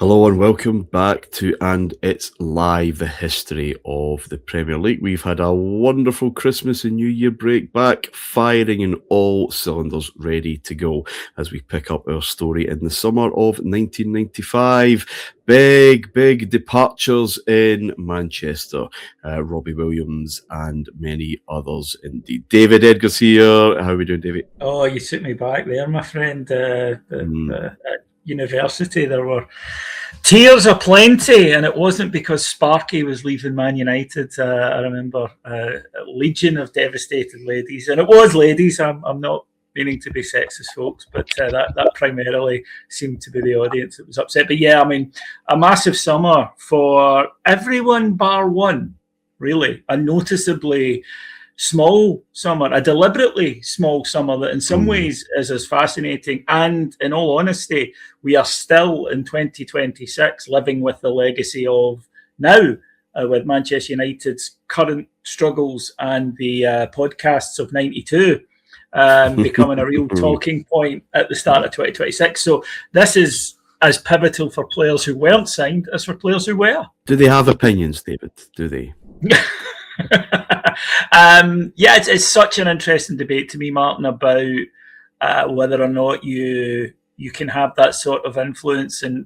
Hello and welcome back to And It's Live, the history of the Premier League. We've had a wonderful Christmas and New Year break, back firing in all cylinders, ready to go as we pick up our story in the summer of 1995. Big departures in Manchester. Robbie Williams and many others indeed. David Edgar's here. How are we doing, David? Oh, you took me back there, my friend. At university, there were tears aplenty, and it wasn't because Sparky was leaving Man United. I remember a legion of devastated ladies, and it was ladies. I'm not meaning to be sexist, folks, but that primarily seemed to be the audience that was upset. But yeah, I mean, a massive summer for everyone bar one, really, a noticeably small summer, a deliberately small summer that in some ways is as fascinating. And in all honesty, we are still in 2026 living with the legacy of now, with Manchester United's current struggles and the podcasts of 92 becoming a real talking point at the start of 2026. So this is as pivotal for players who weren't signed as for players who were. Do they have opinions, David? Do they? Yeah, it's such an interesting debate to me, Martin, about whether or not you can have that sort of influence and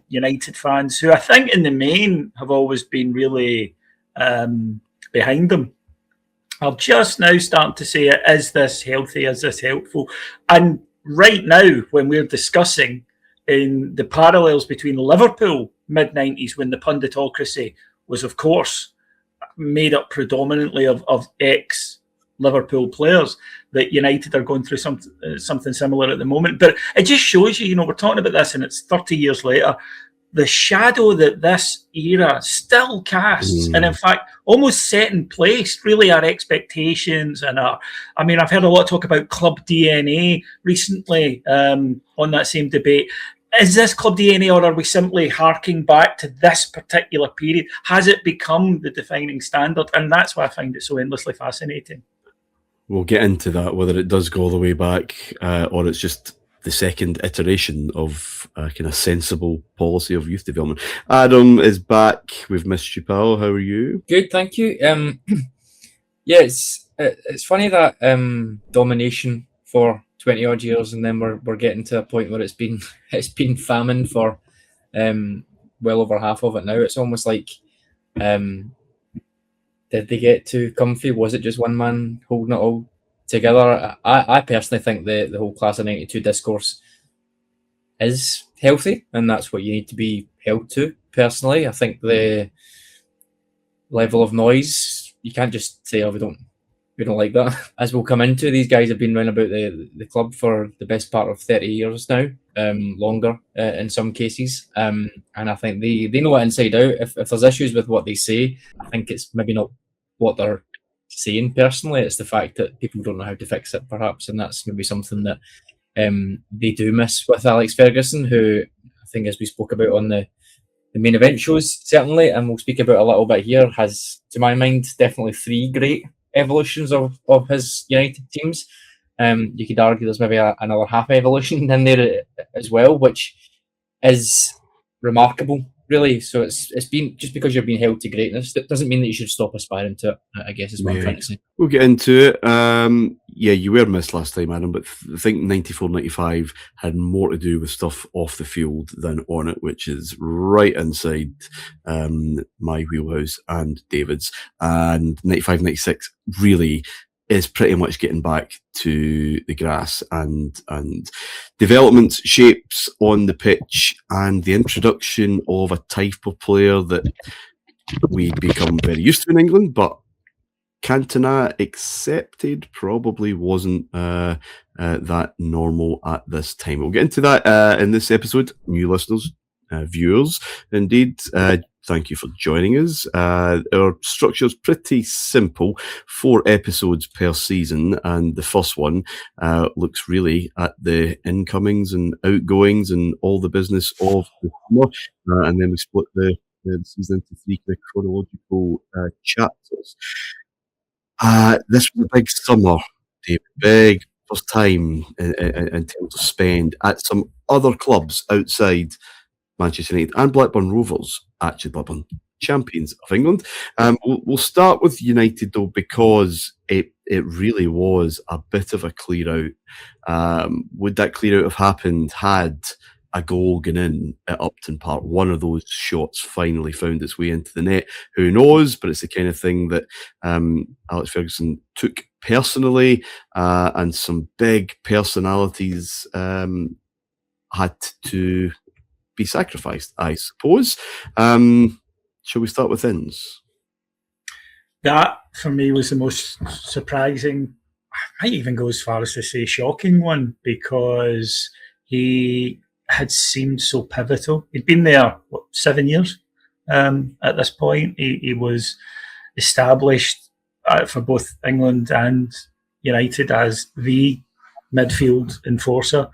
United fans who I think in the main have always been really behind them are just now starting to say, is this healthy? Is this helpful? And right now, when we're discussing in the parallels between Liverpool mid-90s, when the punditocracy was, of course, made up predominantly of ex-Liverpool players, that United are going through something similar at the moment. But it just shows you, we're talking about this and it's 30 years later, the shadow that this era still casts, and in fact, almost set in place, really, our expectations and I've heard a lot of talk about club DNA recently on that same debate. Is this club DNA, or are we simply harking back to this particular period? Has it become the defining standard? And that's why I find it so endlessly fascinating. We'll get into that, whether it does go all the way back or it's just the second iteration of a kind of sensible policy of youth development. Adam is back. We've missed you, pal. How are you? Good, thank you. Yeah, it's funny that domination for 20 odd years, and then we're getting to a point where it's been famine for well over half of it now. It's almost like did they get too comfy? Was it just one man holding it all together? I personally think the whole class of 92 discourse is healthy, and that's what you need to be held to. Personally, I think the level of noise, you can't just say, oh, we don't like that. As we'll come into, these guys have been running about the club for the best part of 30 years now, longer in some cases. And I think they know it inside out. If there's issues with what they say, I think it's maybe not what they're saying personally. It's the fact that people don't know how to fix it, perhaps. And that's maybe something that they do miss with Alex Ferguson, who I think, as we spoke about on the main event shows, certainly, and we'll speak about a little bit here, has, to my mind, definitely three great evolutions of his United teams. You could argue there's maybe another half evolution in there as well, which is remarkable, really. So it's been, just because you're being held to greatness, that doesn't mean that you should stop aspiring to it, I guess is what I'm trying to say. We'll get into it. Yeah, you were missed last time, Adam, but I think 94-95 had more to do with stuff off the field than on it, which is right inside my wheelhouse and David's. And 95-96 really is pretty much getting back to the grass and development shapes on the pitch and the introduction of a type of player that we become very used to in England, but Cantona accepted probably wasn't that normal at this time. We'll get into that in this episode. New listeners, viewers, indeed, thank you for joining us. Our structure is pretty simple, 4 episodes per season, and the first one looks really at the incomings and outgoings and all the business of the summer, and then we split the season into 3 kind of chronological chapters. This was a big summer, David. Big first time in terms of spend at some other clubs outside Manchester United and Blackburn Rovers, actually Blackburn champions of England. We'll start with United though, because it really was a bit of a clear out. Would that clear out have happened had a goal gone in at Upton Park? One of those shots finally found its way into the net. Who knows? But it's the kind of thing that Alex Ferguson took personally, and some big personalities had to be sacrificed, I suppose. Shall we start with Inns? That, for me, was the most surprising, I might even go as far as to say shocking one, because he had seemed so pivotal. He'd been there, 7 years at this point. He was established for both England and United as the midfield enforcer.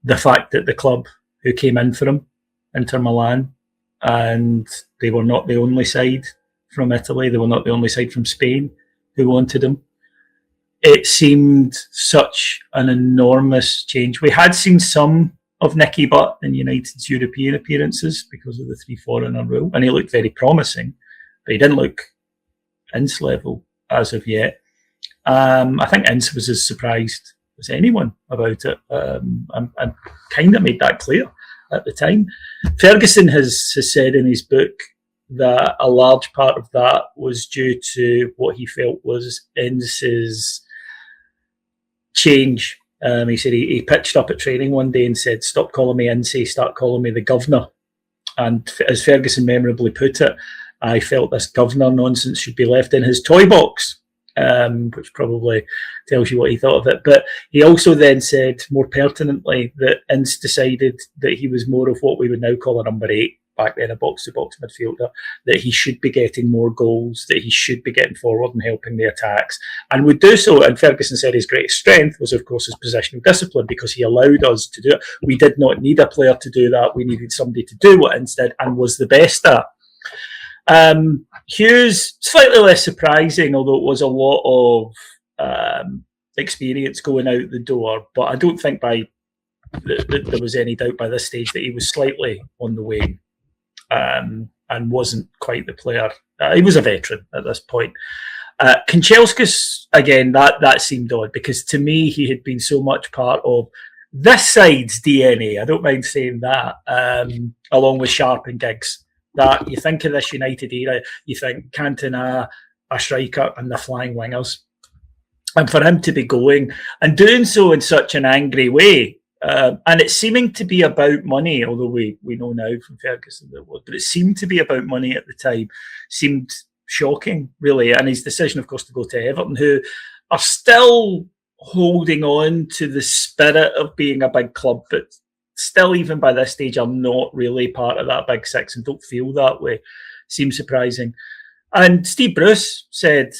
The fact that the club who came in for him, Inter Milan, and they were not the only side from Italy, they were not the only side from Spain who wanted him. It seemed such an enormous change. We had seen some of Nicky Butt in United's European appearances because of the 3 foreigner rule, and he looked very promising, but he didn't look Ince level as of yet. I think Ince was as surprised as anyone about it, and kind of made that clear at the time. Ferguson has said in his book that a large part of that was due to what he felt was Ince's change. He said he pitched up at training one day and said, "Stop calling me Ince, start calling me the governor." And as Ferguson memorably put it, "I felt this governor nonsense should be left in his toy box," which probably tells you what he thought of it. But he also then said, more pertinently, that Ince decided that he was more of what we would now call a number 8, back then a box-to-box midfielder, that he should be getting more goals, that he should be getting forward and helping the attacks, and would do so. And Ferguson said his greatest strength was, of course, his positional discipline, because he allowed us to do it. We did not need a player to do that. We needed somebody to do what Ince did and was the best at. Hughes, slightly less surprising, although it was a lot of experience going out the door. But I don't think there was any doubt by this stage that he was slightly on the way, and wasn't quite the player. He was a veteran at this point. Kanchelskis, again, that seemed odd, because to me he had been so much part of this side's DNA. I don't mind saying that, along with Sharp and Giggs. That you think of this United era, you think Cantona, a striker, and the flying wingers. And for him to be going and doing so in such an angry way, and it's seeming to be about money, although we know now from Ferguson that it was, but it seemed to be about money at the time, seemed shocking, really. And his decision, of course, to go to Everton, who are still holding on to the spirit of being a big club, but still, even by this stage, are not really part of that big six and don't feel that way. Seems surprising. And Steve Bruce said,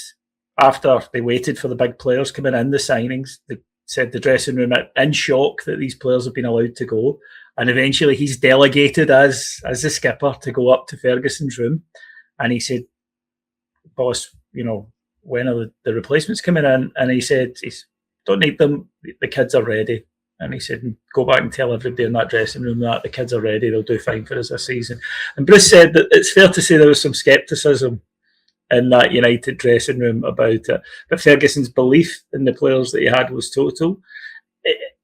after they waited for the big players coming in, the signings, they said the dressing room in shock that these players have been allowed to go. And eventually he's delegated as the skipper to go up to Ferguson's room. And he said, "Boss, when are the replacements coming in?" And he said, "Don't need them. The kids are ready." And he said, "Go back and tell everybody in that dressing room that the kids are ready. They'll do fine for us this season." And Bruce said that it's fair to say there was some scepticism in that United dressing room about it. But Ferguson's belief in the players that he had was total.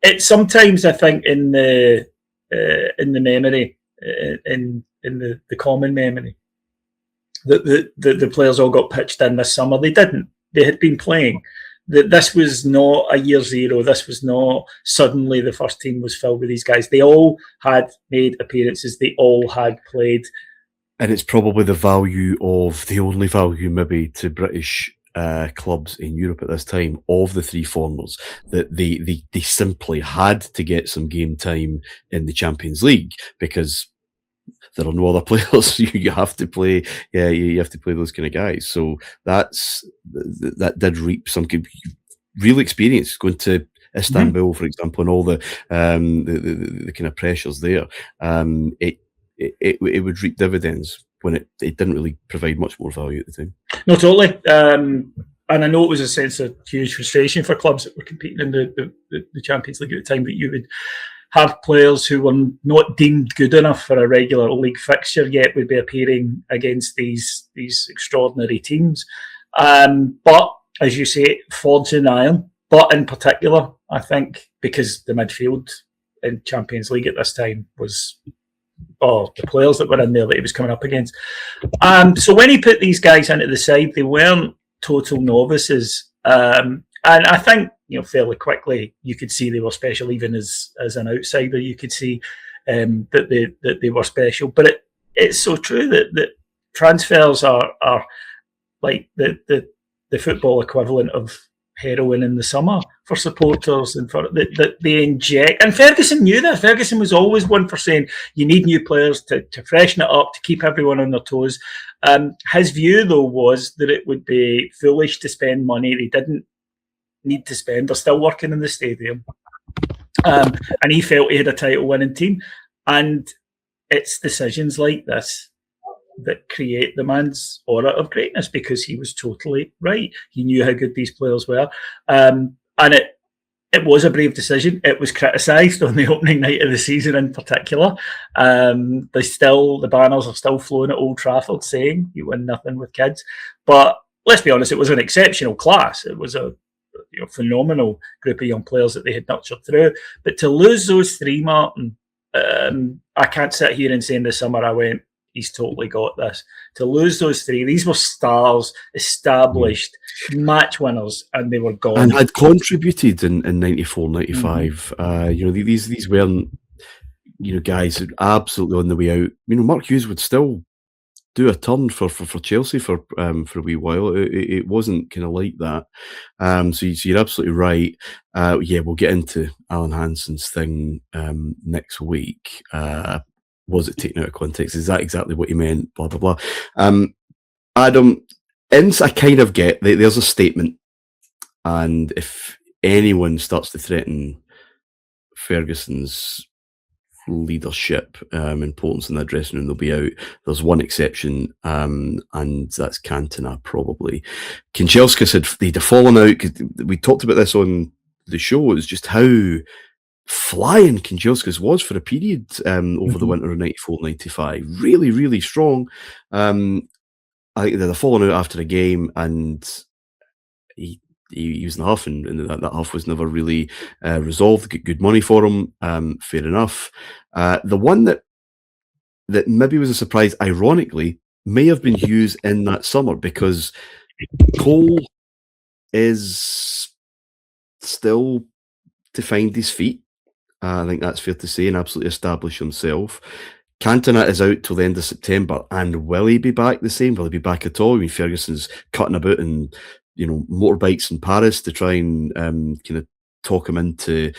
It sometimes, I think, in the memory, in the common memory, that the players all got pitched in this summer. They didn't. They had been playing. That this was not a year zero. This was not suddenly the first team was filled with these guys. They all had made appearances. They all had played. And it's probably the only value maybe to British clubs in Europe at this time of the 3 foreigners, that they simply had to get some game time in the Champions League, because there are no other players. You have to play. Yeah, you have to play those kind of guys. So that did reap some real experience going to Istanbul, for example, and all the kind of pressures there. It would reap dividends when it didn't really provide much more value at the time. No, totally. And I know it was a sense of huge frustration for clubs that were competing in the Champions League at the time, that you would have players who were not deemed good enough for a regular league fixture yet would be appearing against these extraordinary teams. But as you say, forging iron. But in particular, I think because the midfield in Champions League at this time was the players that were in there that he was coming up against. So when he put these guys into the side, they weren't total novices. And I think, fairly quickly, you could see they were special, even as an outsider. You could see that they were special. But it's so true that transfers are like the football equivalent of heroin in the summer for supporters, and for that they inject. And Ferguson knew that. Ferguson was always one for saying you need new players to freshen it up, to keep everyone on their toes. His view, though, was that it would be foolish to spend money they didn't need to spend. They're still working in the stadium. And he felt he had a title-winning team. And it's decisions like this that create the man's aura of greatness, because he was totally right. He knew how good these players were. And it was a brave decision. It was criticised on the opening night of the season in particular. The banners are still flowing at Old Trafford saying you win nothing with kids. But let's be honest, it was an exceptional class. It was a phenomenal group of young players that they had nurtured through. But to lose those three, Martin, I can't sit here and say in the summer I went, he's totally got this. To lose those three, these were stars, established match winners, and they were gone. And had contributed in 94, 95. These weren't, guys absolutely on the way out. Mark Hughes would still do a turn for Chelsea for a wee while. It wasn't kind of like that. So you're absolutely right. We'll get into Alan Hansen's thing next week. Was it taken out of context? Is that exactly what he meant? Blah, blah, blah. Adam, I kind of get that there's a statement, and if anyone starts to threaten Ferguson's leadership, importance in that dressing room, they'll be out. There's one exception, and that's Cantona, probably. Kanchelskis said they'd have fallen out. We talked about this on the show. It's just how flying Kanchelskis was for a period over the winter of 94, 95. Really, really strong. I think they'd have fallen out after a game, and he was in the half, and that half was never really resolved. Good money for him, fair enough. The one that maybe was a surprise, ironically, may have been Hughes in that summer, because Cole is still to find his feet. I think that's fair to say, and absolutely establish himself. Cantona is out till the end of September, and will he be back the same? Will he be back at all? I mean, Ferguson's cutting about in motorbikes in Paris to try and kind of talk him into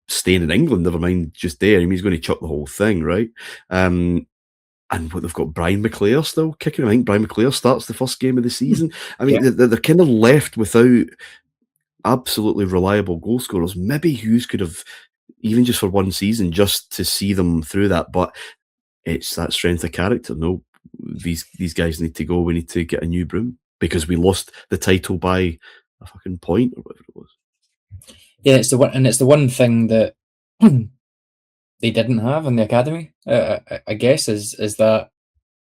staying in England, never mind just there. I mean, he's going to chuck the whole thing, right? And what they've got, Brian McClare still kicking him. I think Brian McClare starts the first game of the season. I mean, they're kind of left without absolutely reliable goal scorers. Maybe Hughes could have, even just for one season, just to see them through that. But it's that strength of character. No, these guys need to go. We need to get a new broom, because we lost the title by a fucking point or whatever it was. Yeah, it's the one thing that they didn't have in the academy. I guess is that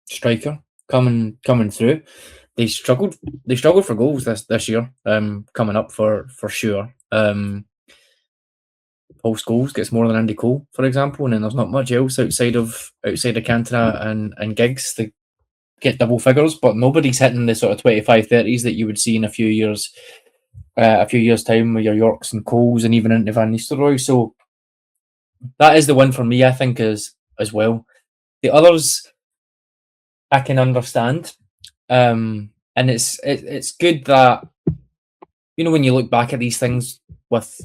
striker coming through. They struggled for goals this year. Coming up for sure. Paul Scholes gets more than Andy Cole, for example, and then there's not much else outside of Cantona and Giggs to get double figures, but nobody's hitting the sort of 25-30s that you would see in a few years time with your Yorks and Coles and even into Van Nistelrooy. So that is the one for me, I think, as well. The others I can understand, and it's good that when you look back at these things with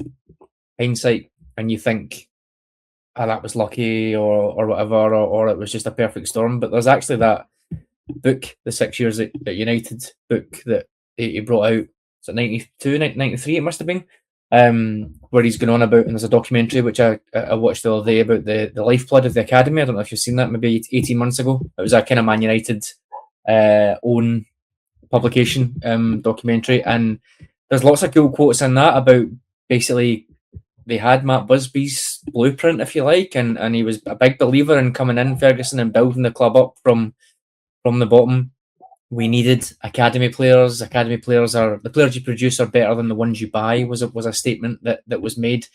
hindsight and you think, that was lucky or whatever, or it was just a perfect storm. But there's actually that book, the 6 years at United book that he brought out. Is it 92, 93? It must have been. Where he's going on about, and there's a documentary which I watched the other day about the lifeblood of the academy. I don't know if you've seen that, maybe 18 months ago. It was a kind of Man United own publication documentary, and there's lots of cool quotes in that about basically they had Matt Busby's blueprint, if you like, and he was a big believer in coming in, Ferguson, and building the club up from the bottom. We needed academy players. Academy players are the players you produce are better than the ones you buy. Was a statement that was made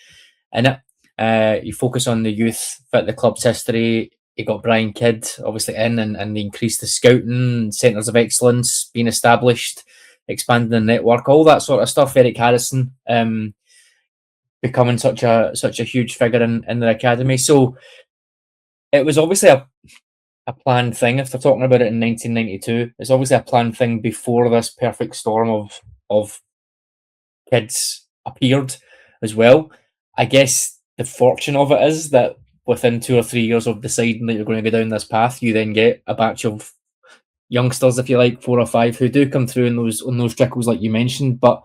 in it. You focus on the youth, fit the club's history. You got Brian Kidd obviously in, and they increased the scouting, centres of excellence being established, expanding the network, all that sort of stuff. Eric Harrison becoming such a huge figure in their academy. So it was obviously a planned thing. If they're talking about it in 1992, it's obviously a planned thing before this perfect storm of kids appeared as well. I guess the fortune of it is that within 2 or 3 years of deciding that you're going to go down this path, you then get a batch of youngsters, if you like, 4 or 5, who do come through in those trickles like you mentioned, but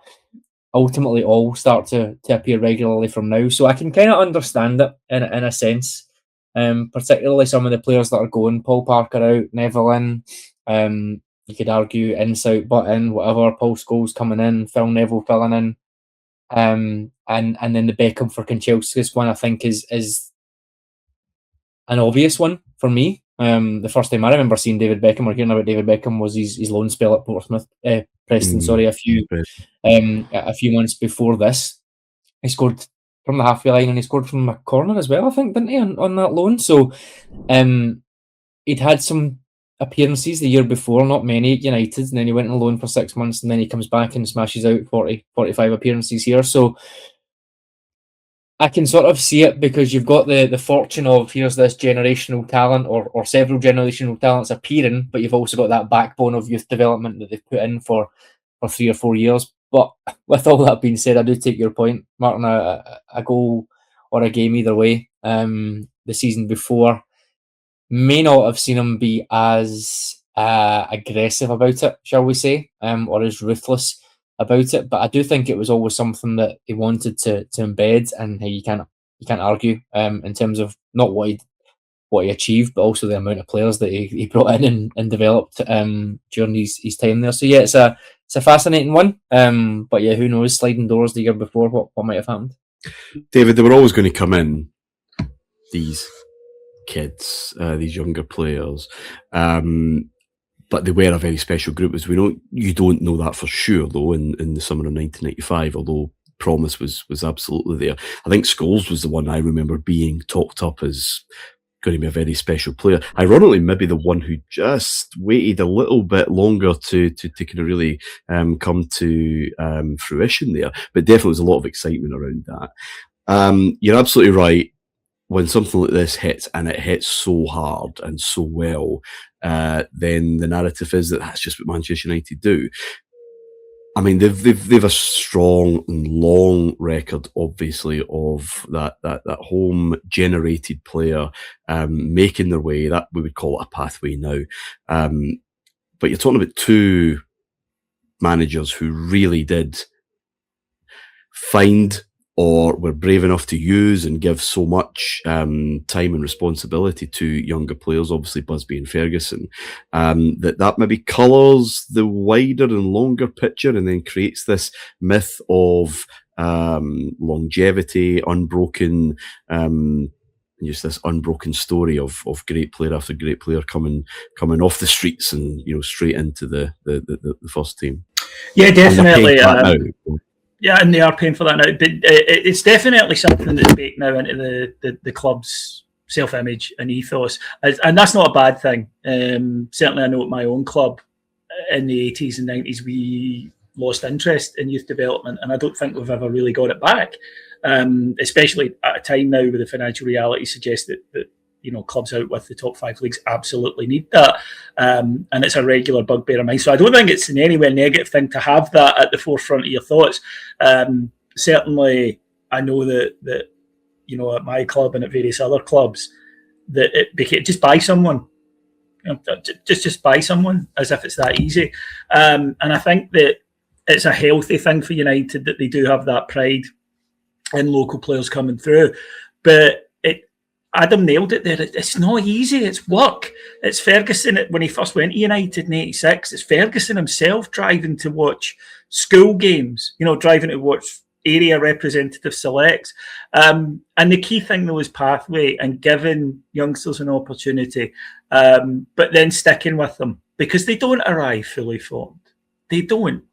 ultimately all start to appear regularly from now. So I can kind of understand it in a sense. Particularly some of the players that are going, Paul Parker out, Neville in, you could argue ins out, butt in, whatever, Paul Scholes coming in, Phil Neville filling in, and then the Beckham for Kanchelskis one I think is an obvious one for me. The first time I remember seeing David Beckham or hearing about David Beckham was his loan spell at Preston, a few months before this. He scored from the halfway line, and he scored from a corner as well, I think, didn't he, on that loan? So he'd had some appearances the year before, not many at United, and then he went on loan for 6 months, and then he comes back and smashes out 45 appearances here. So I can sort of see it, because you've got the fortune of, here's this generational talent or several generational talents appearing, but you've also got that backbone of youth development that they've put in for 3 or 4 years. But with all that being said, I do take your point, Martin. A goal or a game either way the season before may not have seen him be as aggressive about it, shall we say, or as ruthless about it. But I do think it was always something that he wanted to embed, and you can't argue in terms of not what he achieved, but also the amount of players that he brought in and developed during his time there. So yeah, it's a fascinating one. But yeah, who knows? Sliding doors the year before, what might have happened? David, they were always going to come in, these kids, these younger players. But they were a very special group, as we know. You don't know that for sure, though, in the summer of 1995, although promise was absolutely there. I think Scholes was the one I remember being talked up as going to be a very special player. Ironically, maybe the one who just waited a little bit longer to kind of really come to fruition there. But definitely was a lot of excitement around that. You're absolutely right. When something like this hits, and it hits so hard and so well, then the narrative is that that's just what Manchester United do. I mean, they've a strong and long record, obviously, of that home generated player making their way. That we would call it a pathway now. But you're talking about two managers who really did find, or were brave enough to use and give so much time and responsibility to younger players, obviously Busby and Ferguson, that maybe colours the wider and longer picture, and then creates this myth of longevity, unbroken, just this unbroken story of great player after great player coming off the streets and straight into the first team. Yeah, definitely. Yeah, and they are paying for that now. But it's definitely something that's baked now into the club's self-image and ethos. And that's not a bad thing. Certainly, I know at my own club in the 80s and 90s, we lost interest in youth development. And I don't think we've ever really got it back, especially at a time now where the financial reality suggests that clubs out with the top 5 leagues absolutely need that. And it's a regular bugbear of mine. So I don't think it's in any way a negative thing to have that at the forefront of your thoughts. Certainly, I know that at my club and at various other clubs, that it became just buy someone. Just buy someone, as if it's that easy. And I think that it's a healthy thing for United that they do have that pride in local players coming through. But Adam nailed it there. It's not easy. It's work. It's Ferguson when he first went to United in '86. It's Ferguson himself driving to watch school games. Driving to watch area representative selects. And the key thing though is pathway and giving youngsters an opportunity, but then sticking with them, because they don't arrive fully formed. They don't.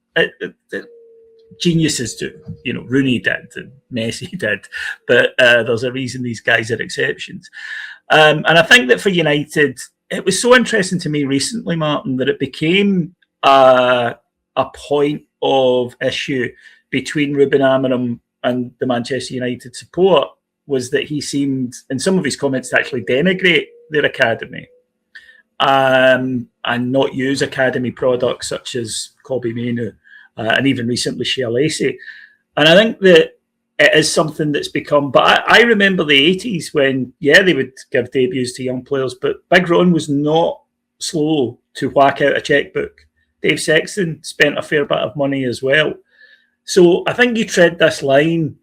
Geniuses do. You know, Rooney did and Messi did, but there's a reason these guys are exceptions. And I think that for United, it was so interesting to me recently, Martin, that it became a point of issue between Ruben Amorim and the Manchester United support, was that he seemed, in some of his comments, to actually denigrate their academy and not use academy products such as Kobbie Mainoo and even recently Shea Lacey. And I think that it is something that's become, but I remember the 80s when, they would give debuts to young players, but Big Ron was not slow to whack out a checkbook. Dave Sexton spent a fair bit of money as well. So I think you tread this line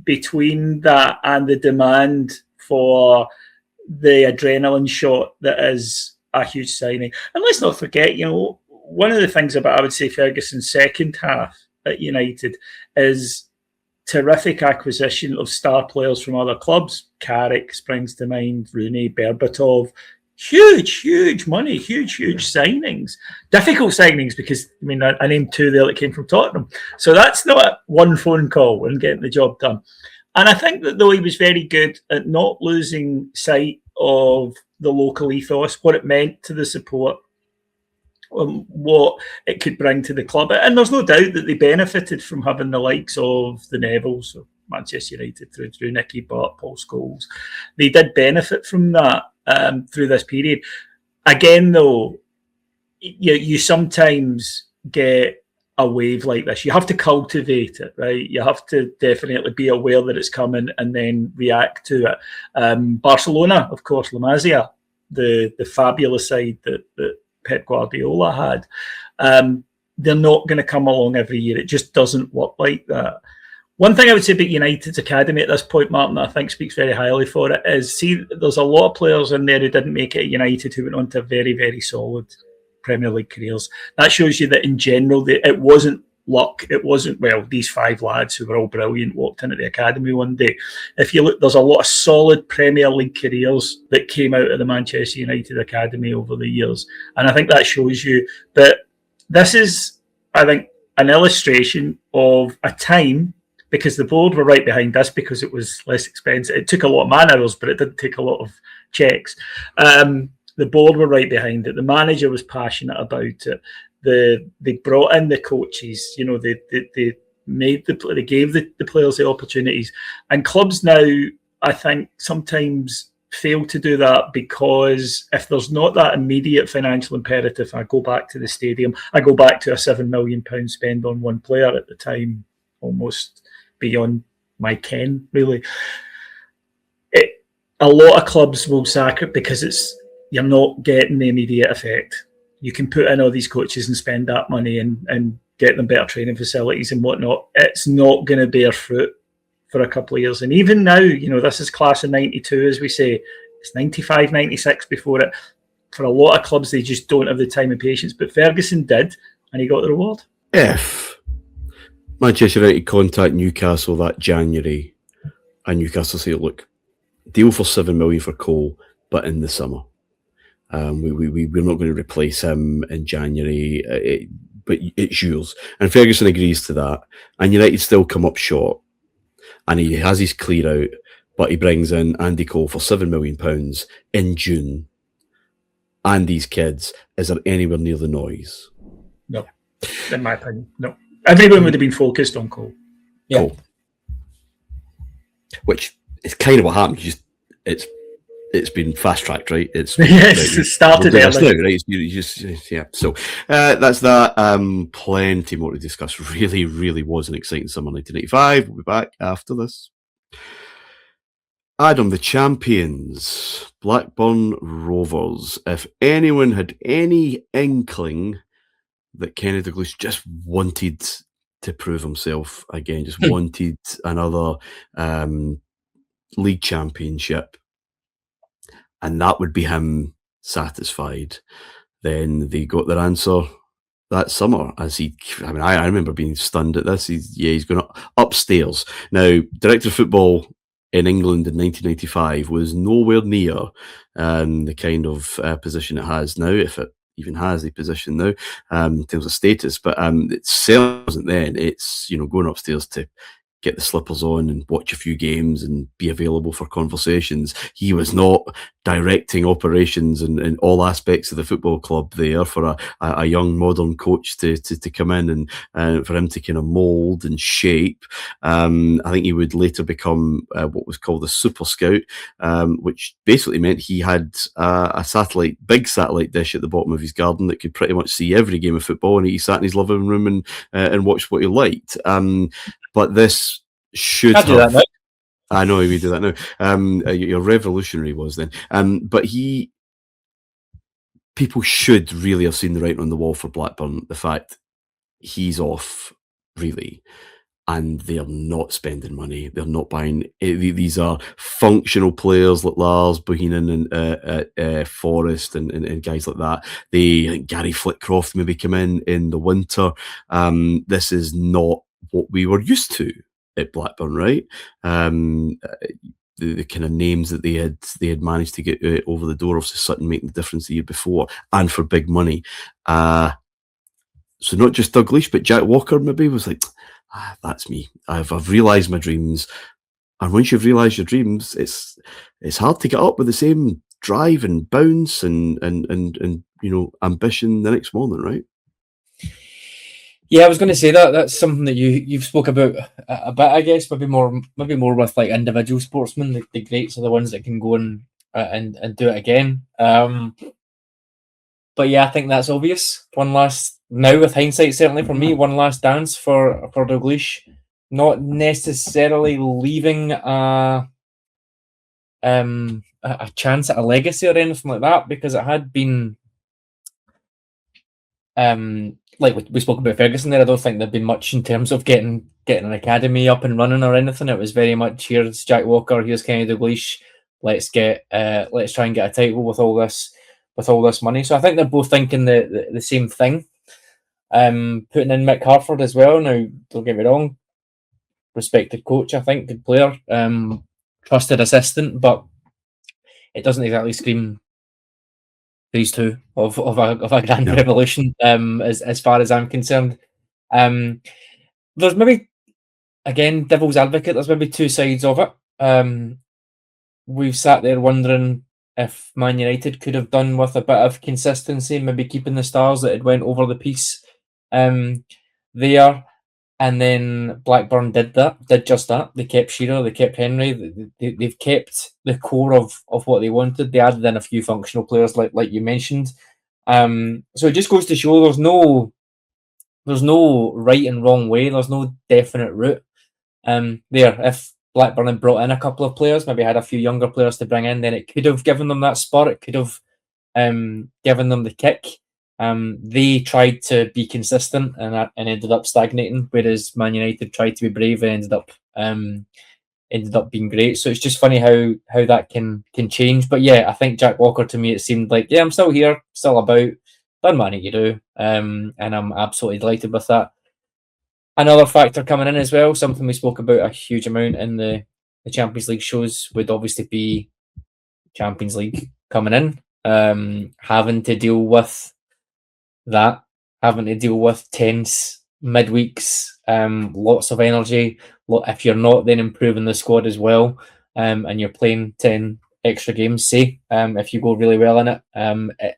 between that and the demand for the adrenaline shot that is a huge signing. And let's not forget, you know, one of the things about, I would say, Ferguson's second half at United is terrific acquisition of star players from other clubs. Carrick springs to mind, Rooney, Berbatov. Huge money, huge signings. Difficult signings because, I mean, I named two there that came from Tottenham. So that's not one phone call and getting the job done. And I think that though he was very good at not losing sight of the local ethos, what it meant to the support, what it could bring to the club. And there's no doubt that they benefited from having the likes of the Nevilles, of Manchester United through Nicky Butt, Paul Scholes. They did benefit from that through this period. Again, though, you sometimes get a wave like this. You have to cultivate it, right? You have to definitely be aware that it's coming and then react to it. Barcelona, of course, La Masia, the fabulous side that Pep Guardiola had. They're not going to come along every year. It just doesn't work like that. One thing I would say about United's academy at this point, Martin, that I think speaks very highly for it, is, see, there's a lot of players in there who didn't make it at United who went on to very, very solid Premier League careers. That shows you that in general, it wasn't luck. It wasn't, well, these five lads who were all brilliant walked into the academy one day. If you look, there's a lot of solid Premier League careers that came out of the Manchester United academy over the years. And I think that shows you that this is, I think, an illustration of a time, because the board were right behind this because it was less expensive. It took a lot of man hours, but it didn't take a lot of checks. The board were right behind it. The manager was passionate about it. They brought in the coaches. You know, they gave the players the opportunities. And clubs now, I think, sometimes fail to do that because if there's not that immediate financial imperative, I go back to the stadium. I go back to a £7 million spend on one player at the time, almost beyond my ken, really. A lot of clubs will sack it because you're not getting the immediate effect. You can put in all these coaches and spend that money and get them better training facilities and whatnot. It's not going to bear fruit for a couple of years. And even now, you know, this is class of 92, as we say. It's 95, 96 before it. For a lot of clubs, they just don't have the time and patience. But Ferguson did, and he got the reward. If Manchester United contact Newcastle that January, and Newcastle say, look, deal for $7 million for Cole, but in the summer. We're not going to replace him in January, but it's yours. And Ferguson agrees to that. And United still come up short. And he has his clear out, but he brings in Andy Cole for £7 million in June. And these kids, is there anywhere near the noise? No, in my opinion, no. Everyone would have been focused on Cole. Yeah. Cole. Which is kind of what happened. It's been fast tracked, right? It's it started early, now, right? You just, yeah. So that's that. Plenty more to discuss. Really was an exciting summer 1985. We'll be back after this. Adam, the champions, Blackburn Rovers. If anyone had any inkling that Kenny Douglas just wanted to prove himself again, just wanted another league championship, and that would be him satisfied, then they got their answer that summer. I remember being stunned at this. He's going upstairs. Now, director of football in England in 1995 was nowhere near the kind of position it has now, if it even has a position now in terms of status. But it certainly wasn't then. It's going upstairs to get the slippers on and watch a few games and be available for conversations. He was not directing operations and all aspects of the football club there for a young modern coach to come in and for him to kind of mould and shape. I think he would later become what was called the Super Scout, which basically meant he had a big satellite dish at the bottom of his garden that could pretty much see every game of football, and he sat in his living room and watched what he liked. But this should do that now. I know we do that now. Your revolutionary was then. But people should really have seen the writing on the wall for Blackburn. The fact he's off, really, and they're not spending money. They're not buying. These are functional players like Lars Bohinen and Forrest and guys like that. I think Gary Flitcroft maybe come in the winter. This is not what we were used to at Blackburn, right? The kind of names that they had managed to get over the door, obviously Sutton making the difference the year before, and for big money. So not just Douglas, but Jack Walker maybe was like, that's me. I've realised my dreams, and once you've realised your dreams, it's hard to get up with the same drive and bounce and ambition the next morning, right? Yeah, I was going to say that's something that you've spoke about a bit, I guess. Maybe more with like individual sportsmen. The greats are the ones that can go and do it again. But yeah, I think that's obvious. Now with hindsight, certainly for me, one last dance for Dalglish. Not necessarily leaving a chance at a legacy or anything like that, because it had been like we spoke about Ferguson there. I don't think there'd been much in terms of getting an academy up and running or anything. It was very much, here's Jack Walker, here's Kenny Dalglish. Let's try and get a title with all this money. So I think they're both thinking the same thing. Putting in Mick Harford as well. Now, don't get me wrong, respected coach, I think, good player, trusted assistant, but it doesn't exactly scream these two of a grand revolution, as far as I'm concerned. There's maybe, again, devil's advocate, there's maybe two sides of it. We've sat there wondering if Man United could have done with a bit of consistency, maybe keeping the stars that had went over the piece there. And then Blackburn did just that. They kept Shearer, they kept Henry, they've kept the core of what they wanted. They added in a few functional players like you mentioned. So it just goes to show there's no right and wrong way. There's no definite route. There, if Blackburn had brought in a couple of players, maybe had a few younger players to bring in, then it could have given them that spot. It could have given them the kick. They tried to be consistent and ended up stagnating, whereas Man United tried to be brave and ended up being great. So it's just funny how that can change. But yeah, I think Jack Walker, to me, it seemed like, yeah, I'm still here, still about, done what I need to do, and I'm absolutely delighted with that. Another factor coming in as well, something we spoke about a huge amount in the Champions League shows, would obviously be Champions League coming in, having to deal with that, having to deal with tense midweeks, lots of energy. If you're not then improving the squad as well, and you're playing 10 extra games, say, if you go really well in it,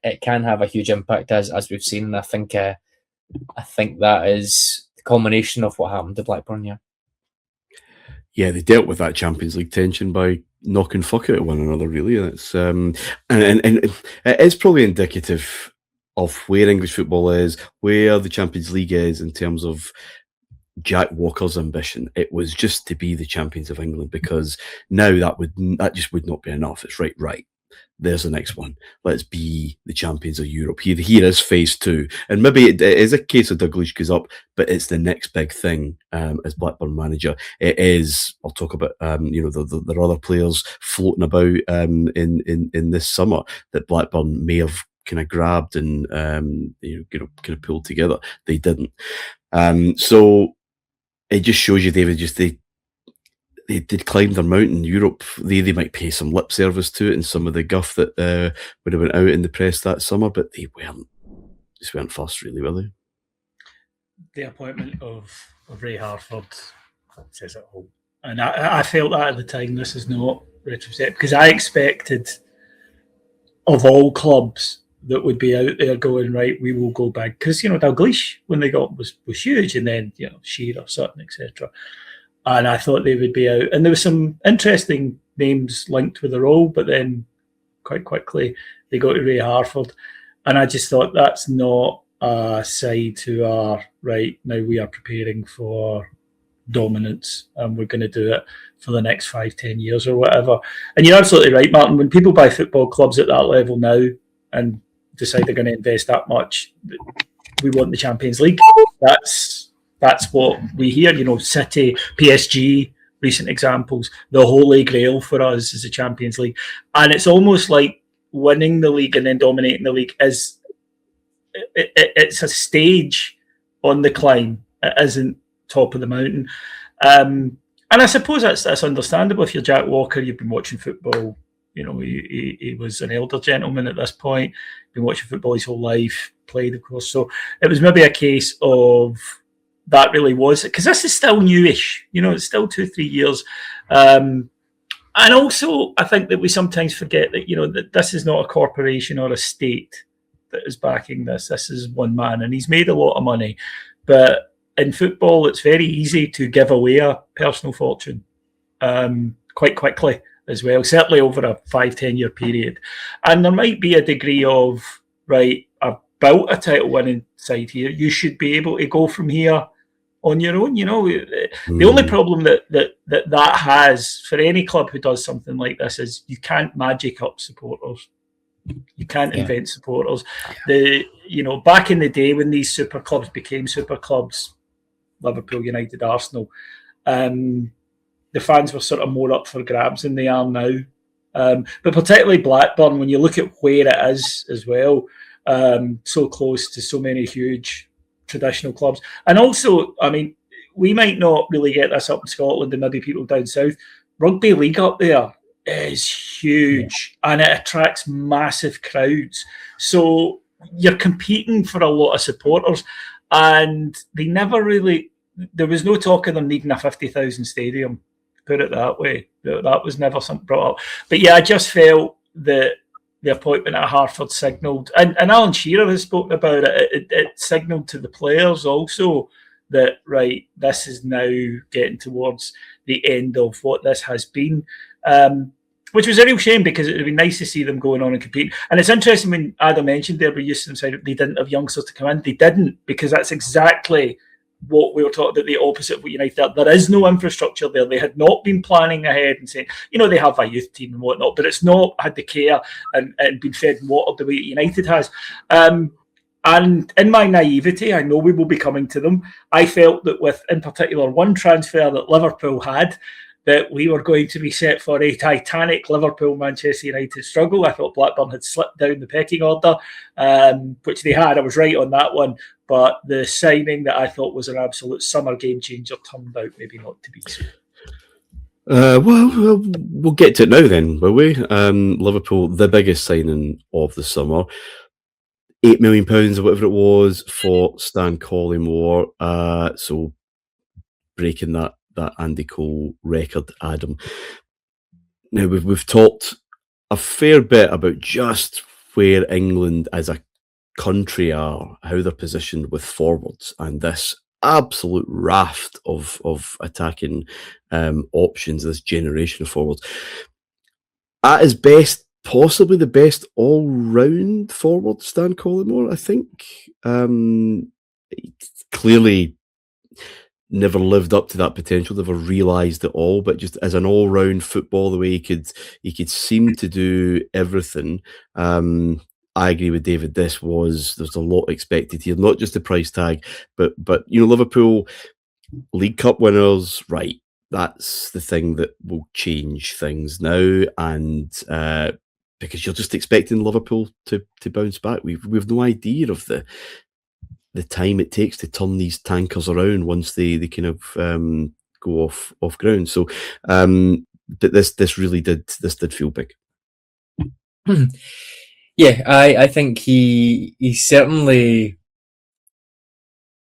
it can have a huge impact, as we've seen. And I think that is the culmination of what happened to Blackburn. Yeah, they dealt with that Champions League tension by knocking fuck out of one another, really. And it's and it is probably indicative of where English football is, where the Champions League is in terms of Jack Walker's ambition. It was just to be the champions of England, because now that just would not be enough. It's right. There's the next one. Let's be the champions of Europe. Here is phase 2, and maybe it is a case of Dalglish goes up, but it's the next big thing as Blackburn manager. It is. I'll talk about there are other players floating about in this summer that Blackburn may have kind of grabbed and kind of pulled together. They didn't. So it just shows you, David, just they'd climbed their mountain. Europe, they might pay some lip service to it and some of the guff that would have went out in the press that summer, but they weren't fussed, really, were they? The appointment of Ray Harford says it all. And I felt that at the time. This is not retrospect, because I expected of all clubs that would be out there going, right, we will go big. Because, Dalglish, when they got, was huge, and then, Shearer, Sutton, etc. And I thought they would be out. And there were some interesting names linked with the role, but then quite quickly they go to Ray Harford. And I just thought, that's not a side who are, right, now we are preparing for dominance and we're going to do it for the next 5-10 years or whatever. And you're absolutely right, Martin. When people buy football clubs at that level now and decide they're going to invest that much, we want the Champions League. That's what we hear. City, PSG, recent examples. The holy grail for us is the Champions League. And it's almost like winning the league and then dominating the league it's a stage on the climb. It isn't top of the mountain. And I suppose that's understandable. If you're Jack Walker, you've been watching football. He was an elder gentleman at this point, been watching football his whole life, played, of course. So it was maybe a case of that really was, because this is still newish. It's still 2-3 years. And also, I think that we sometimes forget that, that this is not a corporation or a state that is backing this. This is one man, and he's made a lot of money. But in football, it's very easy to give away a personal fortune quite quickly as well, certainly over a 5-10 year period. And there might be a degree of, right, I've built a title winning side here. You should be able to go from here on your own. The only problem that has for any club who does something like this is you can't magic up supporters. You can't invent supporters. Back in the day when these super clubs became super clubs, Liverpool, United, Arsenal, the fans were sort of more up for grabs than they are now. But particularly Blackburn, when you look at where it is as well, so close to so many huge traditional clubs. And also, we might not really get this up in Scotland and maybe people down south. Rugby league up there is huge, and it attracts massive crowds. So you're competing for a lot of supporters, and they never really, there was no talk of them needing a 50,000 stadium, put it that way. That was never something brought up. But yeah, I just felt that the appointment at Hartford signalled, and Alan Shearer has spoken about it, it signalled to the players also that, right, this is now getting towards the end of what this has been, which was a real shame, because it would have been nice to see them going on and competing. And it's interesting when Adam mentioned there, we used to say they didn't have youngsters to come in. They didn't, because that's exactly what we were talking about, the opposite of what United. There is no infrastructure there. They had not been planning ahead and saying, they have a youth team and whatnot, but it's not had the care and been fed water the way United has. And in my naivety, I know we will be coming to them, I felt that with, in particular, one transfer that Liverpool had, that we were going to be set for a titanic Liverpool-Manchester United struggle. I thought Blackburn had slipped down the pecking order, which they had. I was right on that one. But the signing that I thought was an absolute summer game changer turned out maybe not to be so. Well, we'll get to it now then, will we? Liverpool, the biggest signing of the summer. £8 million or whatever it was for Stan Collymore. So breaking that Andy Cole record, Adam. Now we've talked a fair bit about just where England as a country are, how they're positioned with forwards, and this absolute raft of attacking options, this generation of forwards. At his best, possibly the best all-round forward, Stan Collymore, I think. Clearly never lived up to that potential, never realised it all, but just as an all-round football, the way he could seem to do everything. I agree with David. There's a lot expected here, not just the price tag, but Liverpool League Cup winners, right? That's the thing that will change things now, and because you're just expecting Liverpool to bounce back. We've no idea of the time it takes to turn these tankers around once they kind of go off ground. So this really did feel big. Yeah, I think he's certainly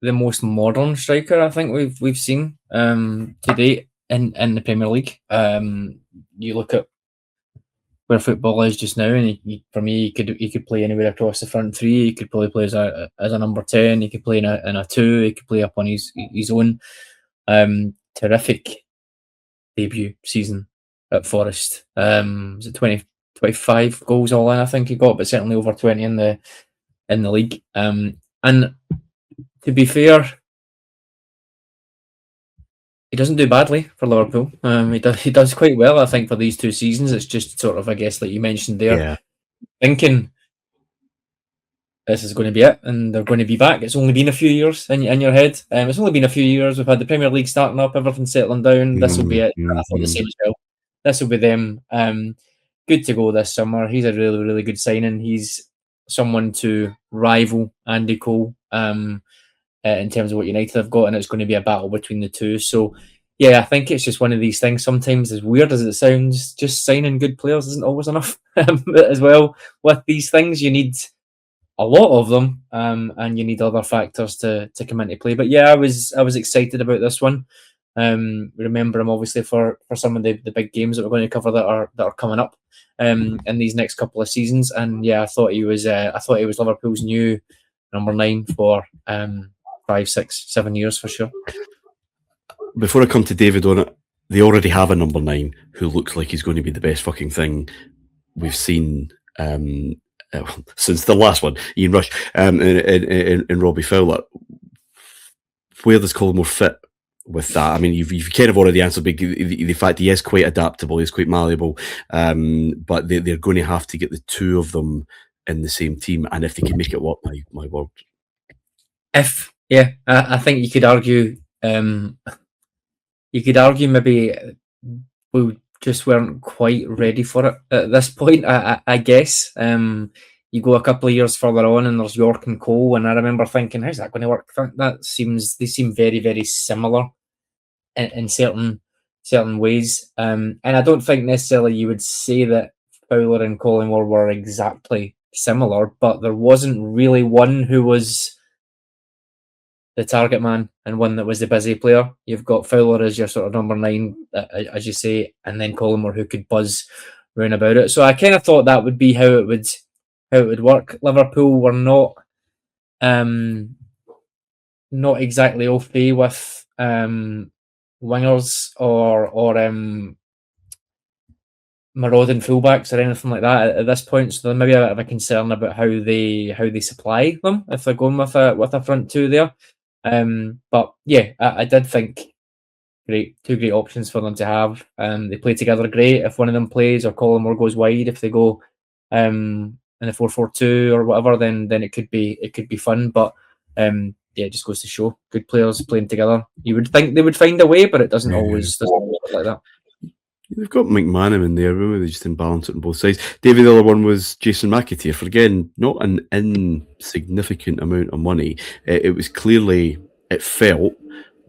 the most modern striker I think we've seen to date in the Premier League. You look at where football is just now, and for me, he could play anywhere across the front three. He could probably play as a number 10. He could play in a 2. He could play up on his own. Terrific debut season at Forest. Was it 25 goals all in? I think he got, but certainly over 20 in the league. And to be fair, he doesn't do badly for Liverpool. He does quite well, I think, for these 2 seasons. It's just sort of, I guess, like you mentioned there, thinking this is going to be it, and they're going to be back. It's only been a few years in your head. It's only been a few years. We've had the Premier League starting up, everything settling down. This will be it. I thought the same as well. This will be them. Good to go this summer. He's a really, really good signing. He's someone to rival Andy Cole in terms of what United have got, and it's going to be a battle between the two. So, yeah, I think it's just one of these things. Sometimes, as weird as it sounds, just signing good players isn't always enough as well. With these things, you need a lot of them, and you need other factors to come into play. But yeah, I was excited about this one. Remember him obviously for some of the big games that we're going to cover that are coming up in these next couple of seasons. And yeah, I thought he was Liverpool's new number 9 for 5, 6, 7 years for sure. Before I come to David on it, they already have a number 9 who looks like he's going to be the best fucking thing we've seen since the last one, Ian Rush, and Robbie Fowler. Where does Collymore fit with that? I mean, you've kind of already answered the fact he is quite adaptable, he's quite malleable, but they're going to have to get the 2 of them in the same team, and if they can make it work, my word. I think you could argue. Maybe we just weren't quite ready for it at this point. I guess. You go a couple of years further on, and there's York and Cole, and I remember thinking, "How's that going to work?" They seem very, very similar in certain ways, and I don't think necessarily you would say that Fowler and Collymore were exactly similar, but there wasn't really one who was the target man and one that was the busy player. You've got Fowler as your sort of number 9, as you say, and then Collymore who could buzz round about it. So I kind of thought that would be how it would work. Liverpool were not exactly au fait with wingers or marauding fullbacks or anything like that at this point. So there may be a bit of a concern about how they supply them if they're going with a front 2 there. But yeah, I did think two great options for them to have. They play together great. If one of them plays or Collymore goes wide, if they go in a 4-4-2 or whatever, then it could be fun. But yeah, it just goes to show good players playing together. You would think they would find a way, but it doesn't always work like that. They've got McManaman in there, remember? They just imbalance it on both sides. David, the other one was Jason McAteer for, again, not an insignificant amount of money. It was clearly, it felt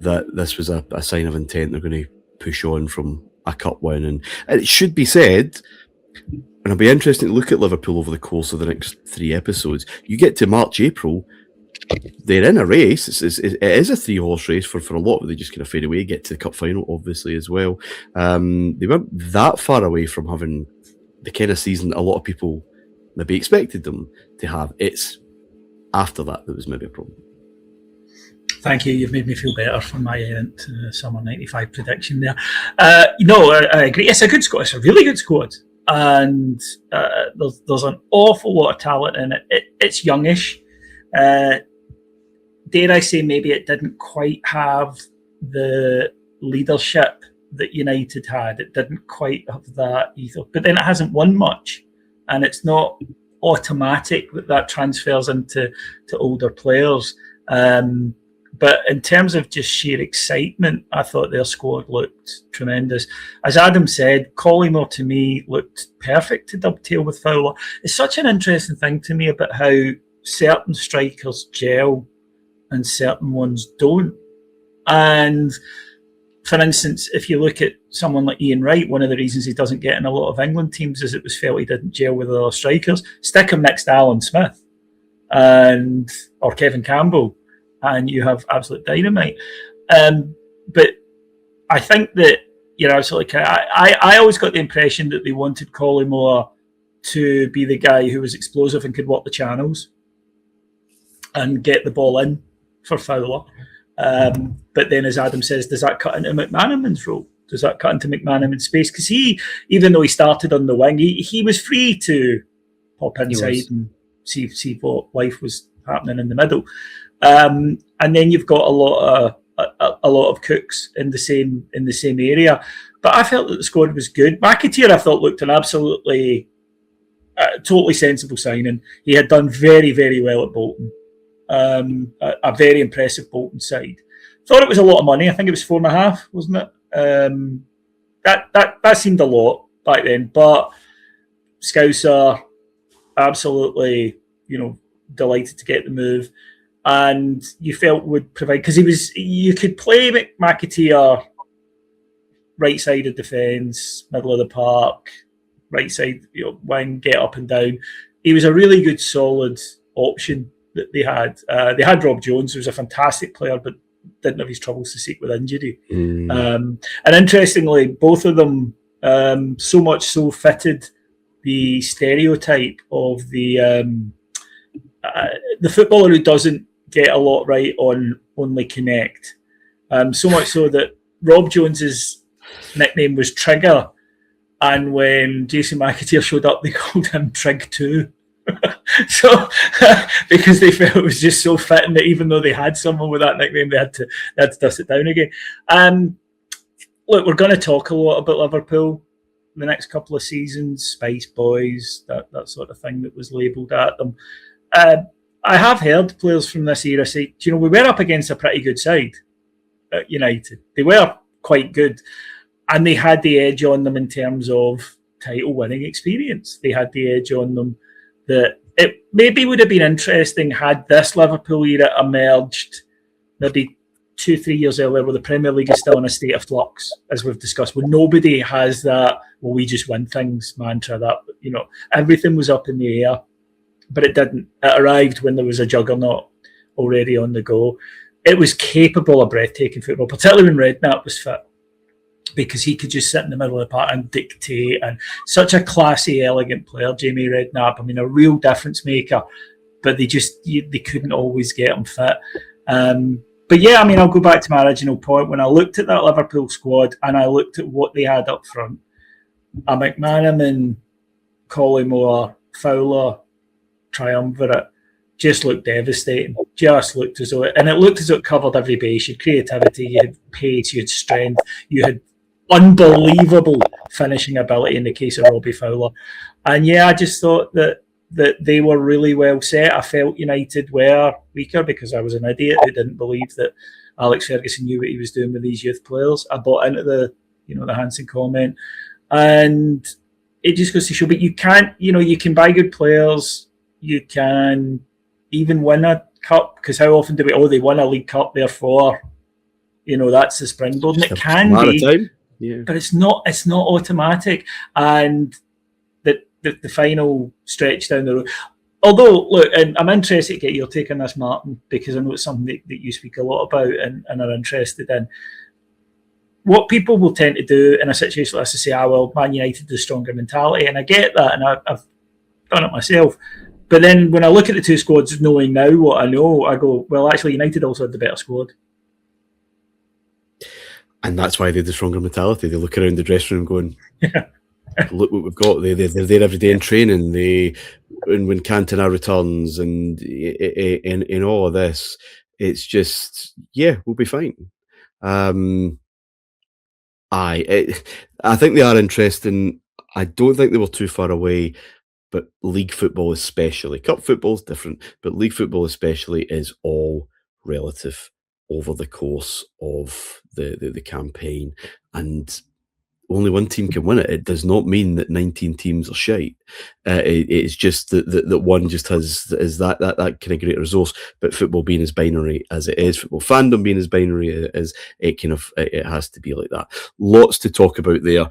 that this was a sign of intent. They're going to push on from a cup win. And it should be said, and it'll be interesting to look at Liverpool over the course of the next 3 episodes. You get to March, April, they're in a race. It is a 3-horse race for a lot. They just kind of fade away, get to the cup final, obviously, as well. They weren't that far away from having the kind of season a lot of people maybe expected them to have. It's after that was maybe a problem. Thank you. You've made me feel better for my summer '95 prediction there. I agree. It's a good squad. It's a really good squad. And there's an awful lot of talent in it. It's youngish. Dare I say, maybe it didn't quite have the leadership that United had. It didn't quite have that either. But then it hasn't won much, and it's not automatic that transfers into older players. But in terms of just sheer excitement, I thought their squad looked tremendous. As Adam said, Collymore to me looked perfect to dovetail with Fowler. It's such an interesting thing to me about how certain strikers gel and certain ones don't. And for instance, if you look at someone like Ian Wright, one of the reasons he doesn't get in a lot of England teams is it was felt he didn't gel with other strikers. Stick him next to Alan Smith or Kevin Campbell, and you have absolute dynamite. But I think that, I always got the impression that they wanted Collymore to be the guy who was explosive and could walk the channels and get the ball in for Fowler. But then, as Adam says, does that cut into McManaman's role? Does that cut into McManaman's space? Because he, even though he started on the wing, he was free to pop inside and see what life was happening in the middle. And then you've got a lot of cooks in the same area. But I felt that the squad was good. McAteer, I thought, looked an absolutely totally sensible signing. He had done very, very well at Bolton. A very impressive Bolton side. Thought it was a lot of money. I think it was 4.5, wasn't it? That seemed a lot back then. But Scouser, absolutely, delighted to get the move, and you felt would provide, because you could play McAteer right side of defence, middle of the park, right side wing, get up and down. He was a really good, solid option that they had. They had Rob Jones, who was a fantastic player, but didn't have his troubles to seek with injury. And interestingly, both of them so much so fitted the stereotype of the footballer who doesn't get a lot right on only connect. So much so that Rob Jones's nickname was Trigger, and when Jason McAteer showed up, they called him Trig 2. So because they felt it was just so fitting that even though they had someone with that nickname, they had to dust it down again. Look, we're going to talk a lot about Liverpool the next couple of seasons, Spice Boys, that sort of thing that was labelled at them. I have heard players from this era say, we were up against a pretty good side at United. They were quite good, and they had the edge on them in terms of title winning experience. They had the edge on them that it maybe would have been interesting had this Liverpool era emerged maybe 2-3 years earlier, where the Premier League is still in a state of flux, as we've discussed, where nobody has that, well, we just win things mantra, that, everything was up in the air, but it didn't. It arrived when there was a juggernaut already on the go. It was capable of breathtaking football, particularly when Redknapp was fit, because he could just sit in the middle of the park and dictate, and such a classy, elegant player, Jamie Redknapp. I mean, a real difference maker, but they couldn't always get him fit. But yeah, I mean, I'll go back to my original point. When I looked at that Liverpool squad and I looked at what they had up front, a McManaman, Collymore, Fowler triumvirate just looked devastating. Just looked as though it covered every base. You had creativity, you had pace, you had strength, you had unbelievable finishing ability in the case of Robbie Fowler. And yeah, I just thought that they were really well set. I felt United were weaker because I was an idiot who didn't believe that Alex Ferguson knew what he was doing with these youth players. I bought into the Hansen comment, and it just goes to show. But you can't, you can buy good players. You can even win a cup, because how often do they won a League Cup, therefore, that's the springboard. And it can be, yeah. But it's not automatic. And the final stretch down the road. Although, look, and I'm interested to get your take on this, Martin, because I know it's something that you speak a lot about and are interested in. What people will tend to do in a situation like this is say, well, Man United has a stronger mentality, and I get that, and I've done it myself. But then when I look at the two squads, knowing now what I know, I go, well, actually, United also had the better squad. And that's why they had the stronger mentality. They look around the dressing room going, look what we've got. They're there every day in training. When Cantona returns and in all of this, it's just, we'll be fine. I think they are interesting. I don't think they were too far away, but league football especially. Cup football is different, but league football especially is all relative. over the course of the campaign, and only one team can win it. It does not mean that 19 teams are shite. It's just that one just has that kind of great resource. But football being as binary as it is, football fandom being as binary as it has to be like that. Lots to talk about there.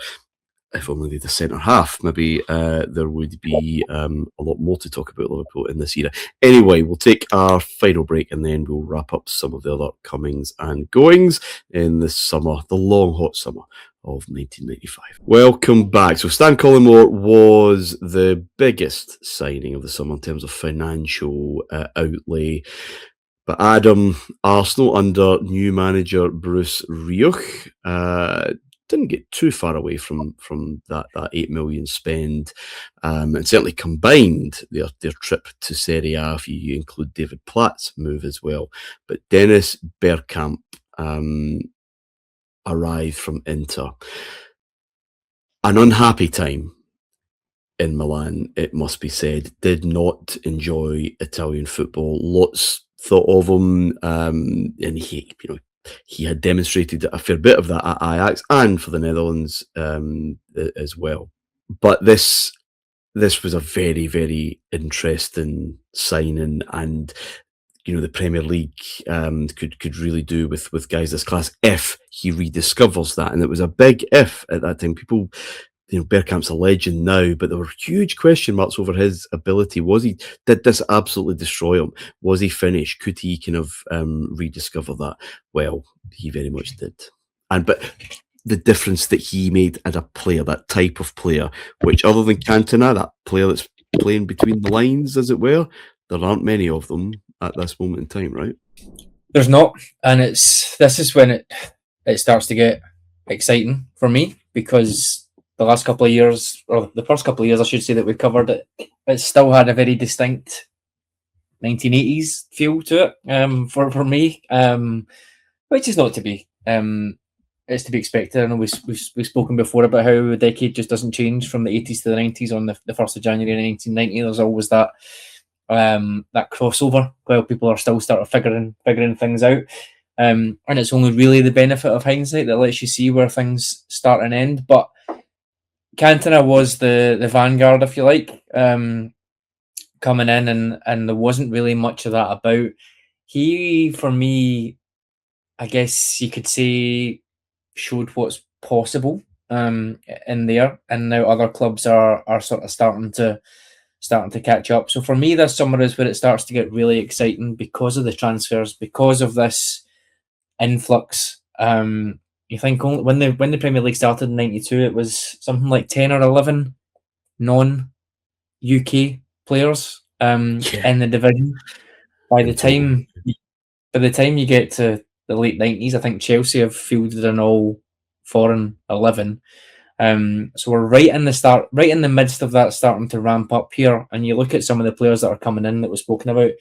If only the centre half, maybe there would be a lot more to talk about Liverpool in this era. Anyway, we'll take our final break and then we'll wrap up some of the other comings and goings in the summer, the long, hot summer of 1995. Welcome back. So Stan Collymore was the biggest signing of the summer in terms of financial outlay. But Adam, Arsenal under new manager Bruce Rioch didn't get too far away from that 8 million spend, and certainly combined their trip to Serie A, if you include David Platt's move as well. But Dennis Bergkamp arrived from Inter. An unhappy time in Milan, it must be said. Did not enjoy Italian football. Lots thought of him, and he had demonstrated a fair bit of that at Ajax and for the Netherlands as well. But this was a very, very interesting signing, and the Premier League could really do with guys this class if he rediscovers that. And it was a big if at that time. People, Bergkamp's a legend now, but there were huge question marks over his ability. Did this absolutely destroy him? Was he finished? Could he kind of rediscover that? Well, he very much did. But the difference that he made as a player, that type of player, which other than Cantona, that player that's playing between the lines, as it were, there aren't many of them at this moment in time, right? There's not, and this is when it starts to get exciting for me, because the last couple of years, or the first couple of years, I should say, that we covered it still had a very distinct 1980s feel to it for me, which is not to be. It's to be expected. I know we've spoken before about how the decade just doesn't change from the 80s to the 90s on the 1st of January 1990. There's always that crossover while people are still figuring things out. And it's only really the benefit of hindsight that lets you see where things start and end. But Cantona was the vanguard, if you like, coming in, and there wasn't really much of that about. He, for me, I guess you could say, showed what's possible in there, and now other clubs are sort of starting to catch up. So for me, this summer is where it starts to get really exciting because of the transfers, because of this influx. You think only when the Premier League started in '92, it was something like 10 or 11 non-UK players in the division. By the time you get to the late '90s, I think Chelsea have fielded an all foreign 11. So we're right in the midst of that starting to ramp up here. And you look at some of the players that are coming in that was spoken about.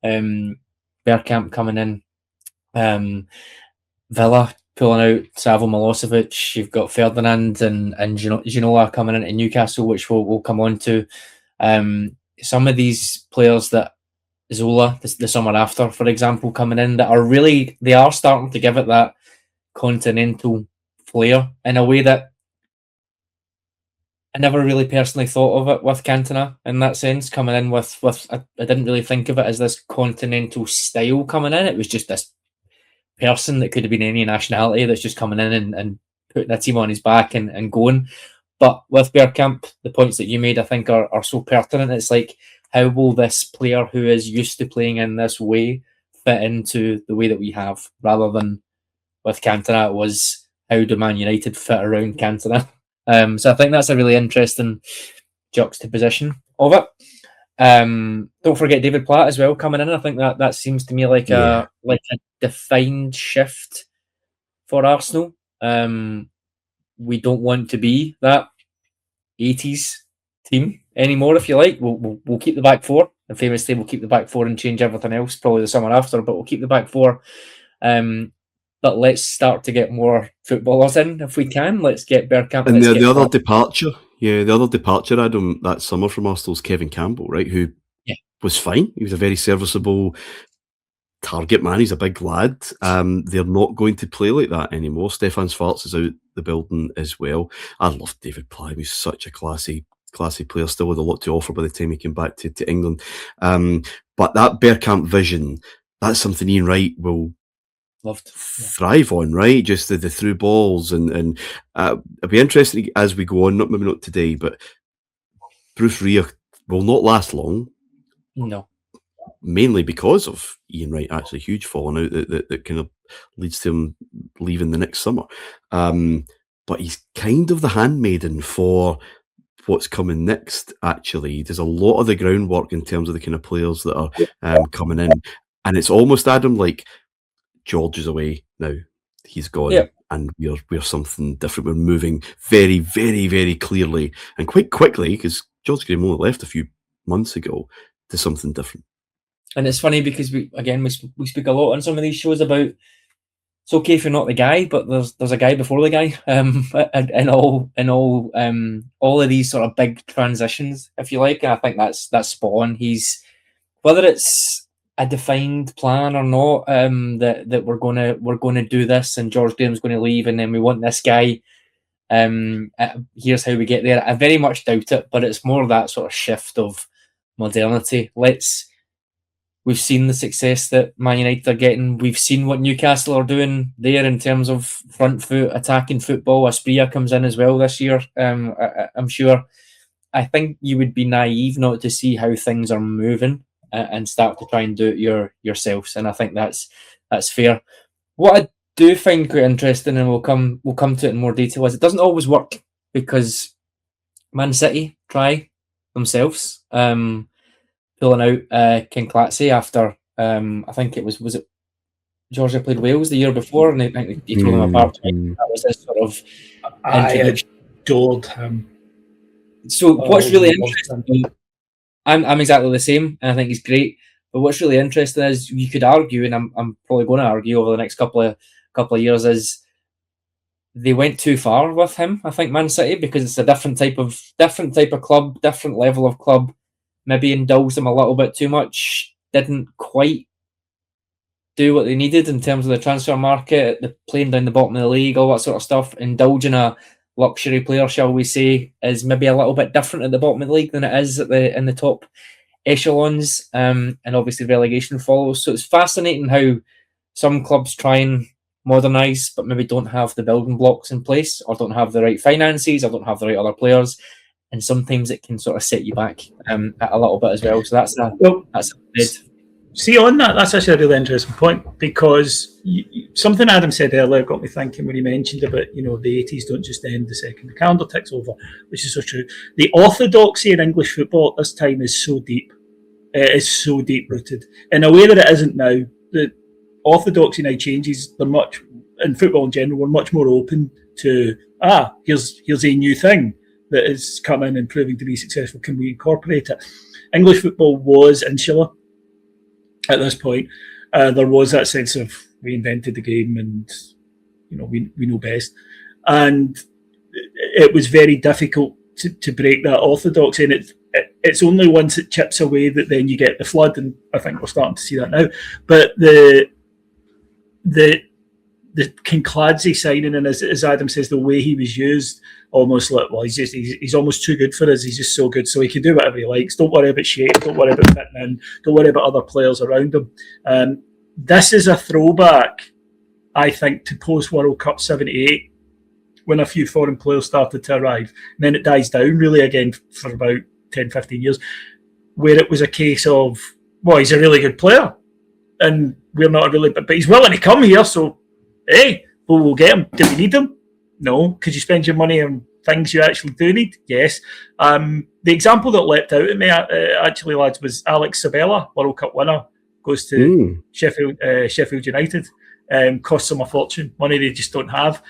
Bergkamp coming in, Villa pulling out Savo Milosevic. You've got Ferdinand and Ginola coming into Newcastle, which we'll come on to. Some of these players that Zola the summer after, for example, coming in, they are starting to give it that continental flair in a way that I never really personally thought of it with Cantona in that sense, coming in with I didn't really think of it as this continental style coming in. It was just this person that could have been any nationality that's just coming in and putting a team on his back and going. But with Bergkamp, the points that you made, I think, are so pertinent. It's like, how will this player who is used to playing in this way fit into the way that we have, rather than with Cantona, it was how do Man United fit around Cantona? So I think that's a really interesting juxtaposition of it. Don't forget David Platt as well coming in. I think that seems to me like a defined shift for Arsenal. We don't want to be that 80s team anymore, if you like. We'll keep the back four, and famously we'll keep the back four and change everything else probably the summer after, but we'll keep the back four. But let's start to get more footballers in if we can. Let's get Bergkamp. And the other departure, Adam, that summer from Arsenal's Kevin Campbell, right? Who was fine. He was a very serviceable target man. He's a big lad. They're not going to play like that anymore. Stefan Schwarz is out the building as well. I love David Plym. He's such a classy player, still with a lot to offer by the time he came back to England. But that Bergkamp vision, that's something Ian Wright will thrive on, right? Just the through balls and it'll be interesting as we go on. Maybe not today, but Bruce Rhea will not last long. No. Mainly because of Ian Wright actually huge falling out that kind of leads to him leaving the next summer. But he's kind of the handmaiden for what's coming next, actually. He does a lot of the groundwork in terms of the kind of players that are coming in. And it's almost, Adam, like George is away now. He's gone. Yeah. And we're something different. We're moving very, very, very clearly and quite quickly, because George Graham only left a few months ago, to something different. And it's funny because we speak a lot on some of these shows about it's okay if you're not the guy, but there's a guy before the guy. In all of these sort of big transitions, if you like. And I think that's spot on. He's, whether it's a defined plan or not, that we're gonna do this and George Graham's going to leave and then we want this guy. Here's how we get there. I very much doubt it, but it's more that sort of shift of modernity. We've seen the success that Man United are getting. We've seen what Newcastle are doing there in terms of front foot attacking football. Asprilla comes in as well this year. I'm sure. I think you would be naive not to see how things are moving and start to try and do it yourselves. And I think that's fair. What I do find quite interesting, and we'll come to it in more detail, is it doesn't always work because Man City try themselves. Pulling out King Clatzy after I think it was it Georgia played Wales the year before, and I think he threw them apart. That was his sort of introduction. I adored him. So what's really interesting, I'm exactly the same, and I think he's great. But what's really interesting is you could argue, and I'm probably going to argue over the next couple of years, is they went too far with him. I think Man City, because it's a different type of club, different level of club. Maybe indulged them a little bit too much, didn't quite do what they needed in terms of the transfer market, the playing down the bottom of the league, all that sort of stuff. Indulging a luxury player, shall we say, is maybe a little bit different at the bottom of the league than it is in the top echelons, and obviously relegation follows. So it's fascinating how some clubs try and modernise, but maybe don't have the building blocks in place, or don't have the right finances, or don't have the right other players. And sometimes it can sort of set you back a little bit as well. So that's see, on that, that's actually a really interesting point, because something Adam said earlier got me thinking when he mentioned about, the 80s don't just end the second the calendar ticks over, which is so true. The orthodoxy in English football at this time is so deep. It is so deep rooted in a way that it isn't now. The orthodoxy now changes. They're much, in football in general, we're much more open to here's a new thing that is coming and proving to be successful. Can we incorporate it? English football was insular at this point. There was that sense of we invented the game and we know best, and it was very difficult to break that orthodoxy. And it's only once it chips away that then you get the flood, and I think we're starting to see that now. But the Kincladze signing, and as Adam says, the way he was used, almost like, well, he's almost too good for us. He's just so good, so he can do whatever he likes. Don't worry about shape. Don't worry about fitting in. Don't worry about other players around him. This is a throwback, I think, to post World Cup '78, when a few foreign players started to arrive, and then it dies down really again for about 10, 15 years, where it was a case of, well, he's a really good player, and we're not really, but he's willing to come here, so. Hey, well, we'll get him. Do we need him? No. Could you spend your money on things you actually do need? Yes. The example that leapt out at me, actually, lads, was Alex Sabella, World Cup winner, goes to Sheffield United. Costs them a fortune, money they just don't have.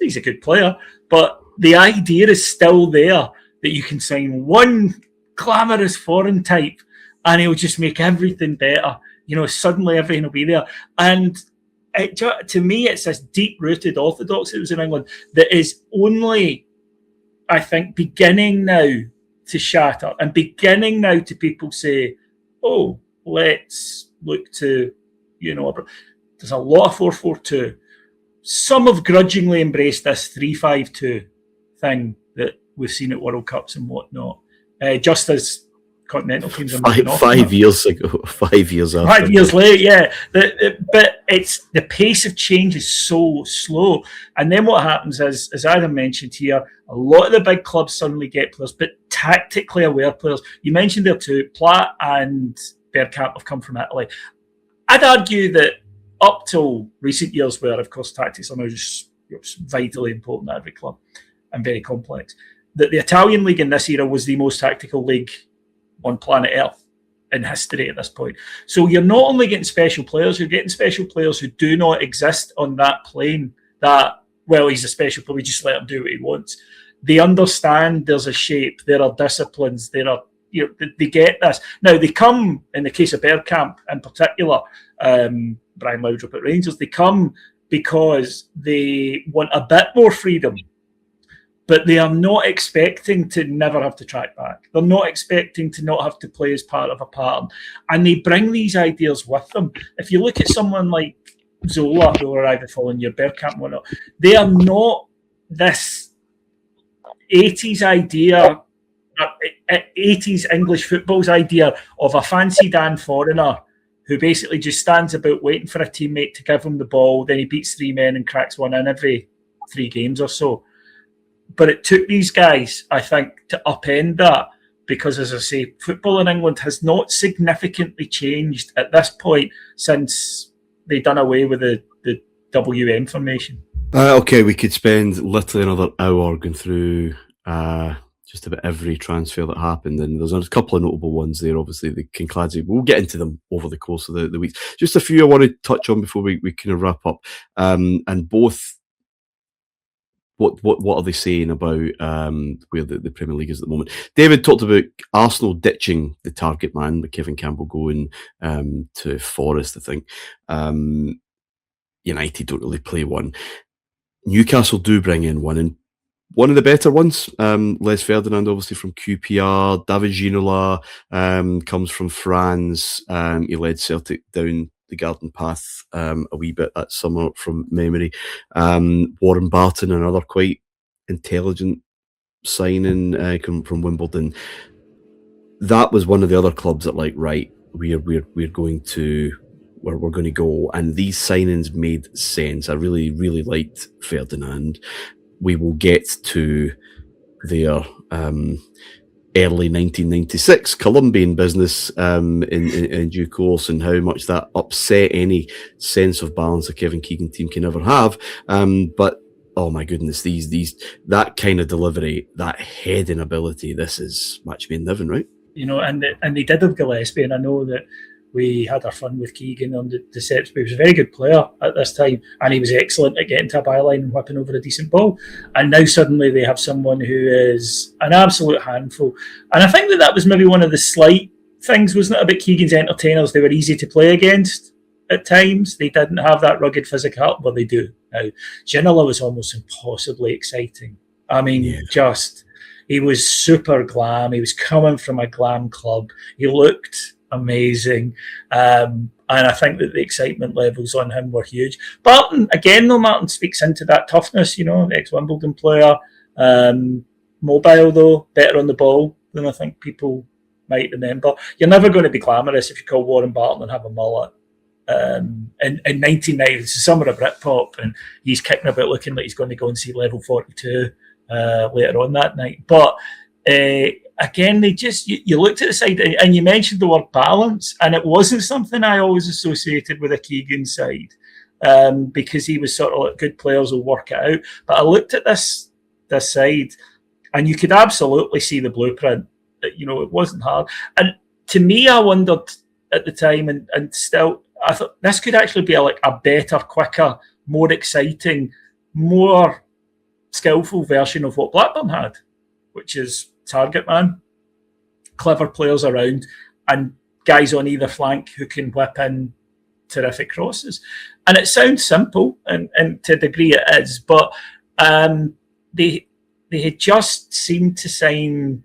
He's a good player, but the idea is still there that you can sign one glamorous foreign type and he'll just make everything better. Suddenly everything will be there. And to me, it's this deep-rooted orthodoxy that was in England that is only, I think, beginning now to shatter and beginning now to people say, oh, let's look to there's a lot of 4-4-2. Some have grudgingly embraced this 3-5-2 thing that we've seen at World Cups and whatnot, just as continental teams are moving off. 5 years ago, 5 years after. 5 years late, yeah. But it's the pace of change is so slow. And then what happens is, as Adam mentioned here, a lot of the big clubs suddenly get players, but tactically aware players. You mentioned there too, Platt and Bergkamp have come from Italy. I'd argue that up till recent years, where of course tactics are now just vitally important at every club and very complex, that the Italian league in this era was the most tactical league on planet Earth in history at this point. So you're not only getting special players, you're getting special players who do not exist on that plane that, well, he's a special player, we just let him do what he wants. They understand there's a shape, there are disciplines, there are, they get this. Now, they come, in the case of Bergkamp in particular, Brian Laudrup at Rangers, they come because they want a bit more freedom, but they are not expecting to never have to track back. They're not expecting to not have to play as part of a pattern. And they bring these ideas with them. If you look at someone like Zola, who are either following your Bergkamp or not, they are not this 80s idea, 80s English football's idea of a fancy Dan foreigner who basically just stands about waiting for a teammate to give him the ball, then he beats three men and cracks one in every 3 games or so. But it took these guys, I think, to upend that because, as I say, football in England has not significantly changed at this point since they done away with the WM formation. Okay, we could spend literally another hour going through just about every transfer that happened, and there's a couple of notable ones there. Obviously, the Kincladze, we'll get into them over the course of the weeks. Just a few I want to touch on before we kind of wrap up, and both. What are they saying about where the Premier League is at the moment? David talked about Arsenal ditching the target man, with Kevin Campbell going to Forest, I think. United don't really play one. Newcastle do bring in one, and one of the better ones. Les Ferdinand, obviously from QPR. David Ginola comes from France. He led Celtic down the garden path a wee bit that summer from memory. Warren Barton, another quite intelligent signing from Wimbledon. That was one of the other clubs that, like, right, we're going to where we're going to go, and these signings made sense. I really liked Ferdinand. We will get to their early 1996 Colombian business in due course, and how much that upset any sense of balance a Kevin Keegan team can ever have. But oh my goodness, that kind of delivery, that heading ability, this is match made in heaven, right? And they did have Gillespie, and I know that we had our fun with Keegan on the sets, but he was a very good player at this time, and he was excellent at getting to a byline and whipping over a decent ball. And now suddenly they have someone who is an absolute handful. And I think that was maybe one of the slight things, wasn't it, about Keegan's entertainers? They were easy to play against at times. They didn't have that rugged physical, well, they do now. Ginola was almost impossibly exciting. I mean, he was super glam. He was coming from a glam club. He looked amazing. And I think that the excitement levels on him were huge. Barton, again, though, Martin speaks into that toughness, ex-Wimbledon player. Mobile, though, better on the ball than I think people might remember. You're never going to be glamorous if you call Warren Barton and have a mullet. In 1990, it's the summer of Britpop, and he's kicking about looking like he's going to go and see Level 42 later on that night. But again, you looked at the side, and you mentioned the word balance, and it wasn't something I always associated with a Keegan side, because he was sort of like, good players will work it out. But I looked at this side, and you could absolutely see the blueprint. It wasn't hard. And to me, I wondered at the time, and still, I thought this could actually be a better, quicker, more exciting, more skillful version of what Blackburn had, which is target man, clever players around, and guys on either flank who can whip in terrific crosses. And it sounds simple, and to a degree it is, but they had just seemed to sign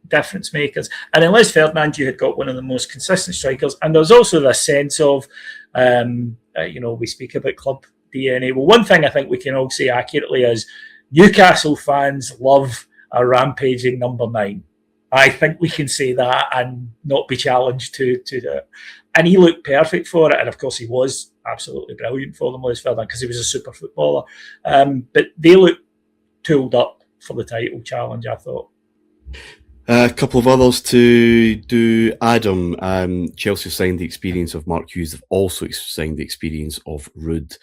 difference makers. And unless Ferdinand, you had got one of the most consistent strikers. And there's also this sense of, we speak about club DNA. Well, one thing I think we can all say accurately is Newcastle fans love a rampaging number 9. I think we can say that and not be challenged to that. And he looked perfect for it. And of course, he was absolutely brilliant for them, Les Ferdinand, because he was a super footballer. But they looked tooled up for the title challenge, I thought. A couple of others to do. Adam, Chelsea signed the experience of Mark Hughes. They've also signed the experience of Ruud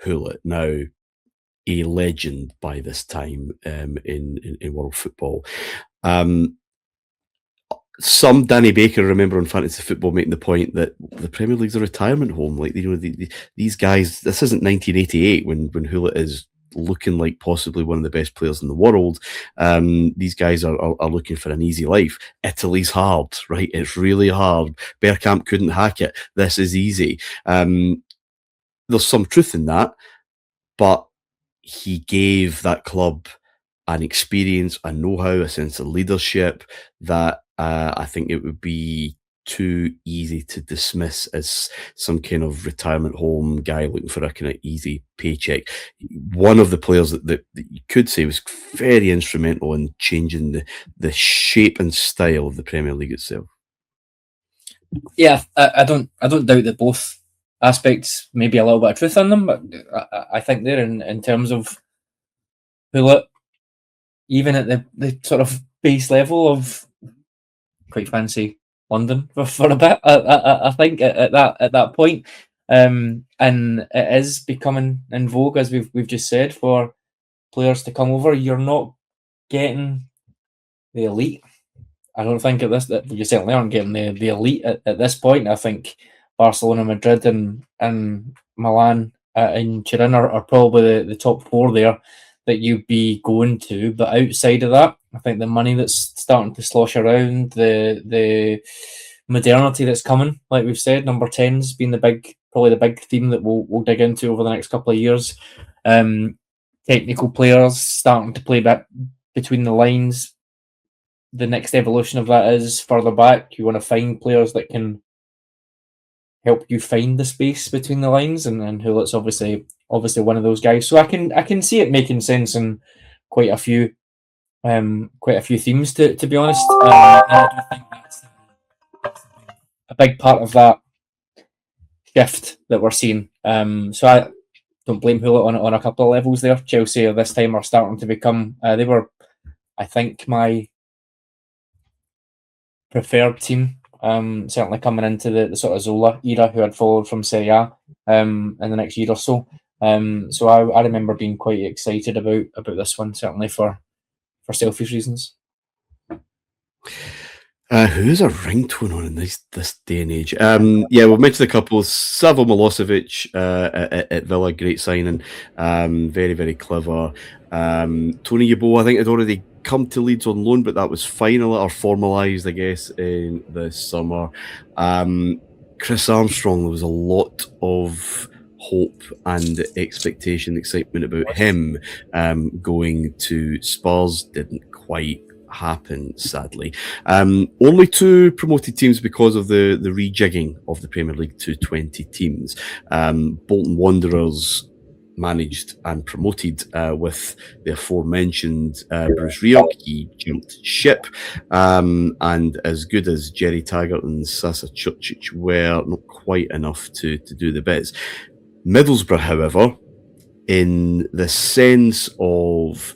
Gullit. Now, a legend by this time in world football. Some Danny Baker remember on Fantasy Football making the point that the Premier League's a retirement home. Like, these guys, this isn't 1988 when Gullit is looking like possibly one of the best players in the world. These guys are looking for an easy life. Italy's hard, right? It's really hard. Bergkamp couldn't hack it. This is easy. There's some truth in that, but he gave that club an experience, a know-how, a sense of leadership that I think it would be too easy to dismiss as some kind of retirement home guy looking for a kind of easy paycheck. One of the players that you could say was very instrumental in changing the shape and style of the Premier League itself. Yeah, I don't doubt that both aspects maybe a little bit of truth in them, but I think they're in terms of Gullit, even at the sort of base level of quite fancy London for a bit. I think at that point, and it is becoming in vogue, as we've just said, for players to come over. You're not getting the elite. I don't think you certainly aren't getting the elite at this point. I think Barcelona, Madrid, and Milan and Turin are probably the top 4 there that you'd be going to. But outside of that, I think the money that's starting to slosh around, the modernity that's coming, like we've said, number 10's been probably the big theme that we'll dig into over the next couple of years. Technical players starting to play back between the lines. The next evolution of that is further back. You want to find players that can help you find the space between the lines, and Gullit's obviously one of those guys. So I can see it making sense in quite a few themes, to be honest. And I think that's a big part of that shift that we're seeing. So I don't blame Gullit on a couple of levels there. Chelsea at this time are starting to become. They were, I think, my preferred team. Certainly coming into the sort of Zola era, who had followed from Serie A in the next year or so. So I remember being quite excited about this one, certainly for selfish reasons. Who's a ringtone on in this day and age? We've mentioned a couple. Savo Milosevic at Villa, great signing. Very, very clever. Tony Yeboah, I think, had already come to Leeds on loan, but that was final or formalised, I guess, in the summer. Chris Armstrong, there was a lot of hope and expectation, excitement about him going to Spurs. Didn't quite happen, sadly. Only 2 promoted teams because of the rejigging of the Premier League to 20 teams. Bolton Wanderers managed and promoted with the aforementioned Bruce Rioch. He jumped ship, and as good as Jerry Taggart and Sasa Chucic were, not quite enough to do the bits. Middlesbrough, however, in the sense of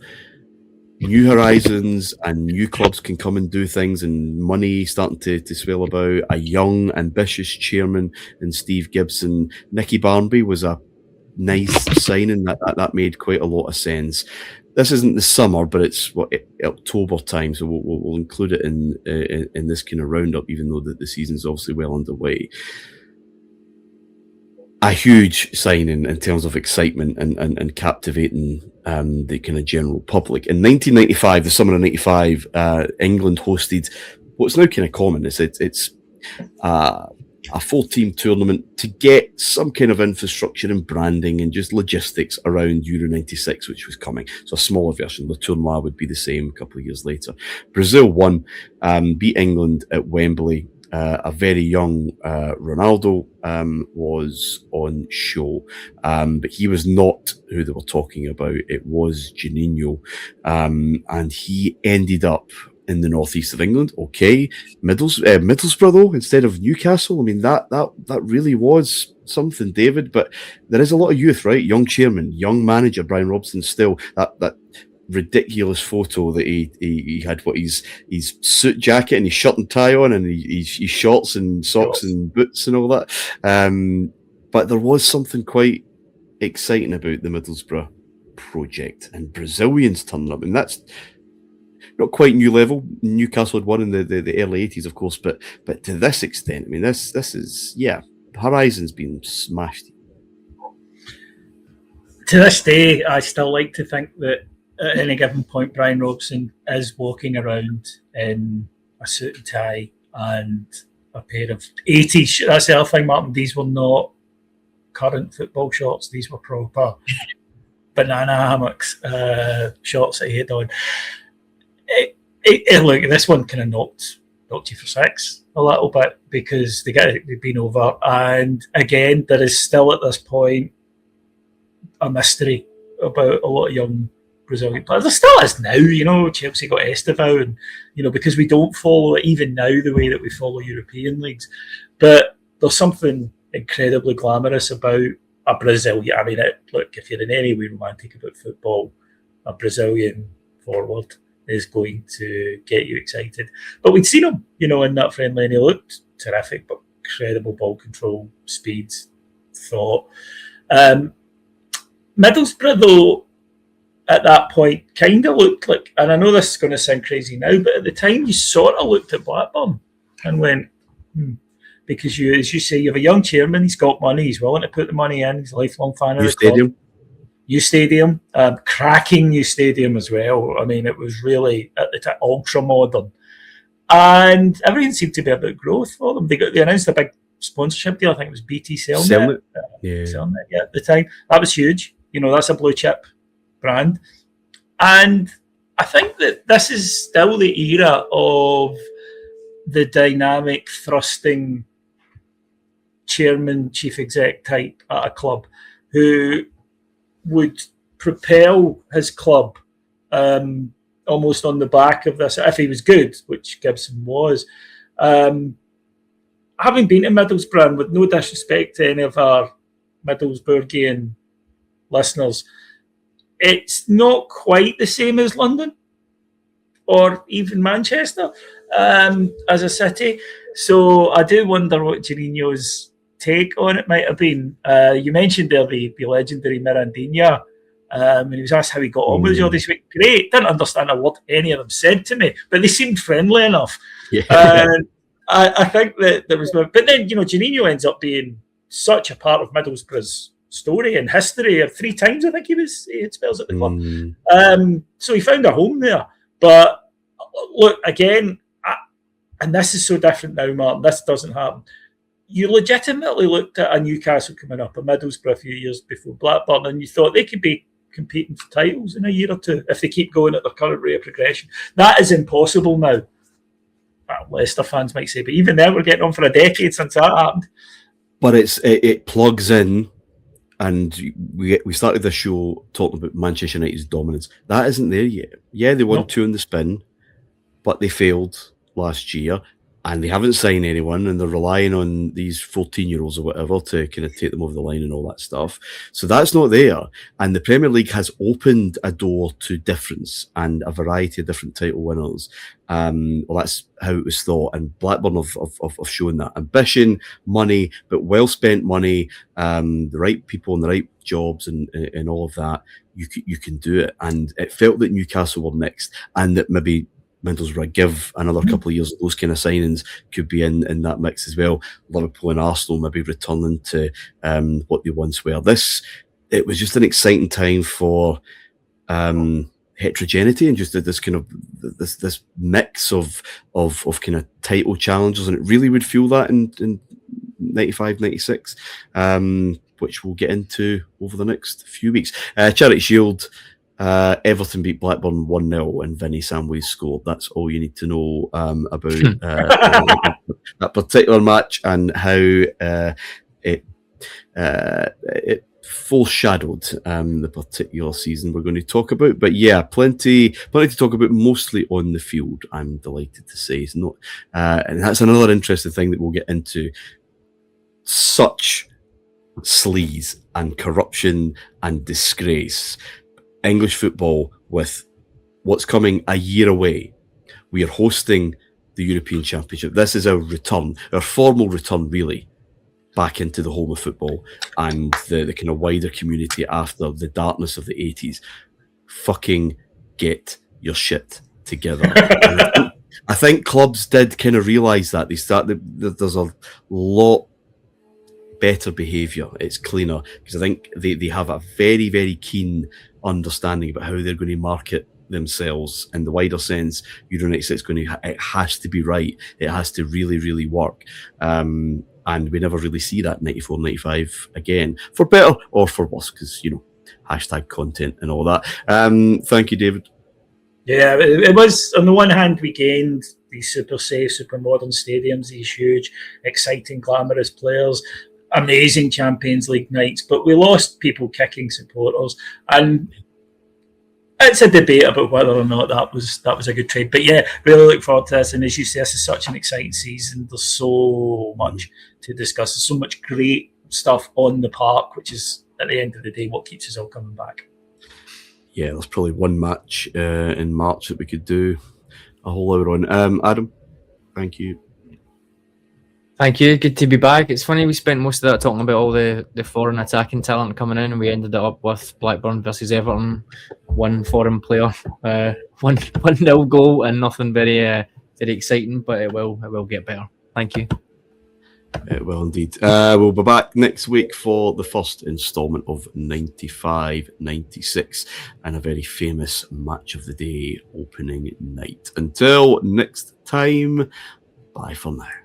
new horizons and new clubs can come and do things, and money starting to swell about, a young, ambitious chairman in Steve Gibson. Nicky Barmby was a nice signing that made quite a lot of sense. This isn't the summer, but it's October time, so we'll include it in this kind of roundup, even though the season's obviously well underway. A huge signing in terms of excitement and captivating the kind of general public. In 1995, the summer of 95, England hosted what's now kind of common. It's a 4-team tournament to get some kind of infrastructure and branding and just logistics around Euro 96, which was coming. So a smaller version. The tournament would be the same a couple of years later. Brazil won, beat England at Wembley. A very young Ronaldo was on show, but he was not who they were talking about. It was Juninho, and he ended up in the northeast of England. Okay, Middlesbrough though, instead of Newcastle. I mean, that really was something, David. But there is a lot of youth, right? Young chairman, young manager, Brian Robson. Still, that ridiculous photo that he had, what his suit jacket and his shirt and tie on, and his shorts and socks and boots and all that. But there was something quite exciting about the Middlesbrough project, and Brazilians turning up, and that's not quite new level. Newcastle had won in the early 80s, of course, but to this extent, I mean, this is, horizon's been smashed. To this day, I still like to think that at any given point, Brian Robson is walking around in a suit and tie and a pair of 80s. That's the other thing, Martin. These were not current football shorts. These were proper banana hammocks shorts that he had on. Look, this one kind of knocked you for six a little bit, because they've been over. And again, there is still at this point a mystery about a lot of young Brazilian players. There still is now, Chelsea got Estevao, and, because we don't follow it even now the way that we follow European leagues. But there's something incredibly glamorous about a Brazilian. I mean, look, if you're in any way romantic about football, a Brazilian forward is going to get you excited. But we'd seen him, in that friendly, and he looked terrific, but incredible ball control, speed, thought. Middlesbrough, though, at that point, kind of looked like, and I know this is going to sound crazy now, but at the time you sort of looked at Blackburn and went, because as you say, you have a young chairman, he's got money, he's willing to put the money in, he's a lifelong fan of the club. New stadium, cracking new stadium as well. I mean, it was really at the time ultra modern, and everything seemed to be about growth for them. They announced a big sponsorship deal. I think it was BT Cellnet. Cellnet, at the time. That was huge. That's a blue chip brand. And I think that this is still the era of the dynamic, thrusting chairman, chief exec type at a club who would propel his club almost on the back of this, if he was good, which Gibson was. Having been to Middlesbrough, and with no disrespect to any of our Middlesbroughian listeners, it's not quite the same as London or even Manchester as a city. So I do wonder what Juninho's take on it might have been. You mentioned there the legendary Mirandinha, and he was asked how he got on with you this week. Great. Didn't understand a word any of them said to me, but they seemed friendly enough. I think that there was, but then Juninho ends up being such a part of Middlesbrough's story and history. 3 times I think he had spells at the club. So he found a home there. But look, again, and this is so different now, Martin. This doesn't happen. You legitimately looked at a Newcastle coming up, a Middlesbrough a few years before Blackburn, and you thought they could be competing for titles in a year or two if they keep going at their current rate of progression. That is impossible now. Well, Leicester fans might say, but even then, we're getting on for a decade since that happened. But it plugs in, and we started the show talking about Manchester United's dominance. That isn't there yet. Yeah, they won 2 in the spin, but they failed last year, and they haven't signed anyone, and they're relying on these 14-year-olds or whatever to kind of take them over the line and all that stuff. So that's not there. And the Premier League has opened a door to difference and a variety of different title winners. Well, that's how it was thought. And Blackburn have shown that ambition, money, but well-spent money, the right people in the right jobs and all of that. You can do it. And it felt that Newcastle were next, and that maybe Middlesbrough give another couple of years of those kind of signings could be in that mix as well. Liverpool and Arsenal maybe returning to what they once were. It was just an exciting time for heterogeneity and just this kind of this mix of kind of title challenges, and it really would feel that in 95-96, which we'll get into over the next few weeks. Charity Shield, Everton beat Blackburn 1-0 and Vinny Samway scored. That's all you need to know about that particular match and how it foreshadowed the particular season we're going to talk about. But yeah, plenty to talk about, mostly on the field, I'm delighted to say. It's not, and that's another interesting thing that we'll get into. Such sleaze and corruption and disgrace. English football, with what's coming a year away. We are hosting the European Championship. This is our return, our formal return, really, back into the home of football and the kind of wider community after the darkness of the 80s. Fucking get your shit together. I think clubs did kind of realise that. There's a lot better behaviour. It's cleaner, because I think they have a very, very keen understanding about how they're going to market themselves in the wider sense. Euro 96 it has to be right. It has to really, really work. And we never really see that 94, 95 again, for better or for worse, because, hashtag content and all that. Thank you, David. Yeah, it was, on the one hand, we gained these super safe, super modern stadiums, these huge, exciting, glamorous players, amazing Champions League nights, but we lost people kicking supporters, and it's a debate about whether or not that was a good trade. But yeah, really look forward to this, and as you say, this is such an exciting season. There's so much to discuss. There's so much great stuff on the park, which is, at the end of the day, what keeps us all coming back. Yeah, there's probably one match in March that we could do a whole hour on. Adam, thank you. Thank you. Good to be back. It's funny, we spent most of that talking about all the foreign attacking talent coming in, and we ended it up with Blackburn versus Everton, one foreign player, 1-0 goal, and nothing very exciting, but it will get better. Thank you. It will indeed. We'll be back next week for the first instalment of 95-96 and a very famous match of the day opening night. Until next time, bye for now.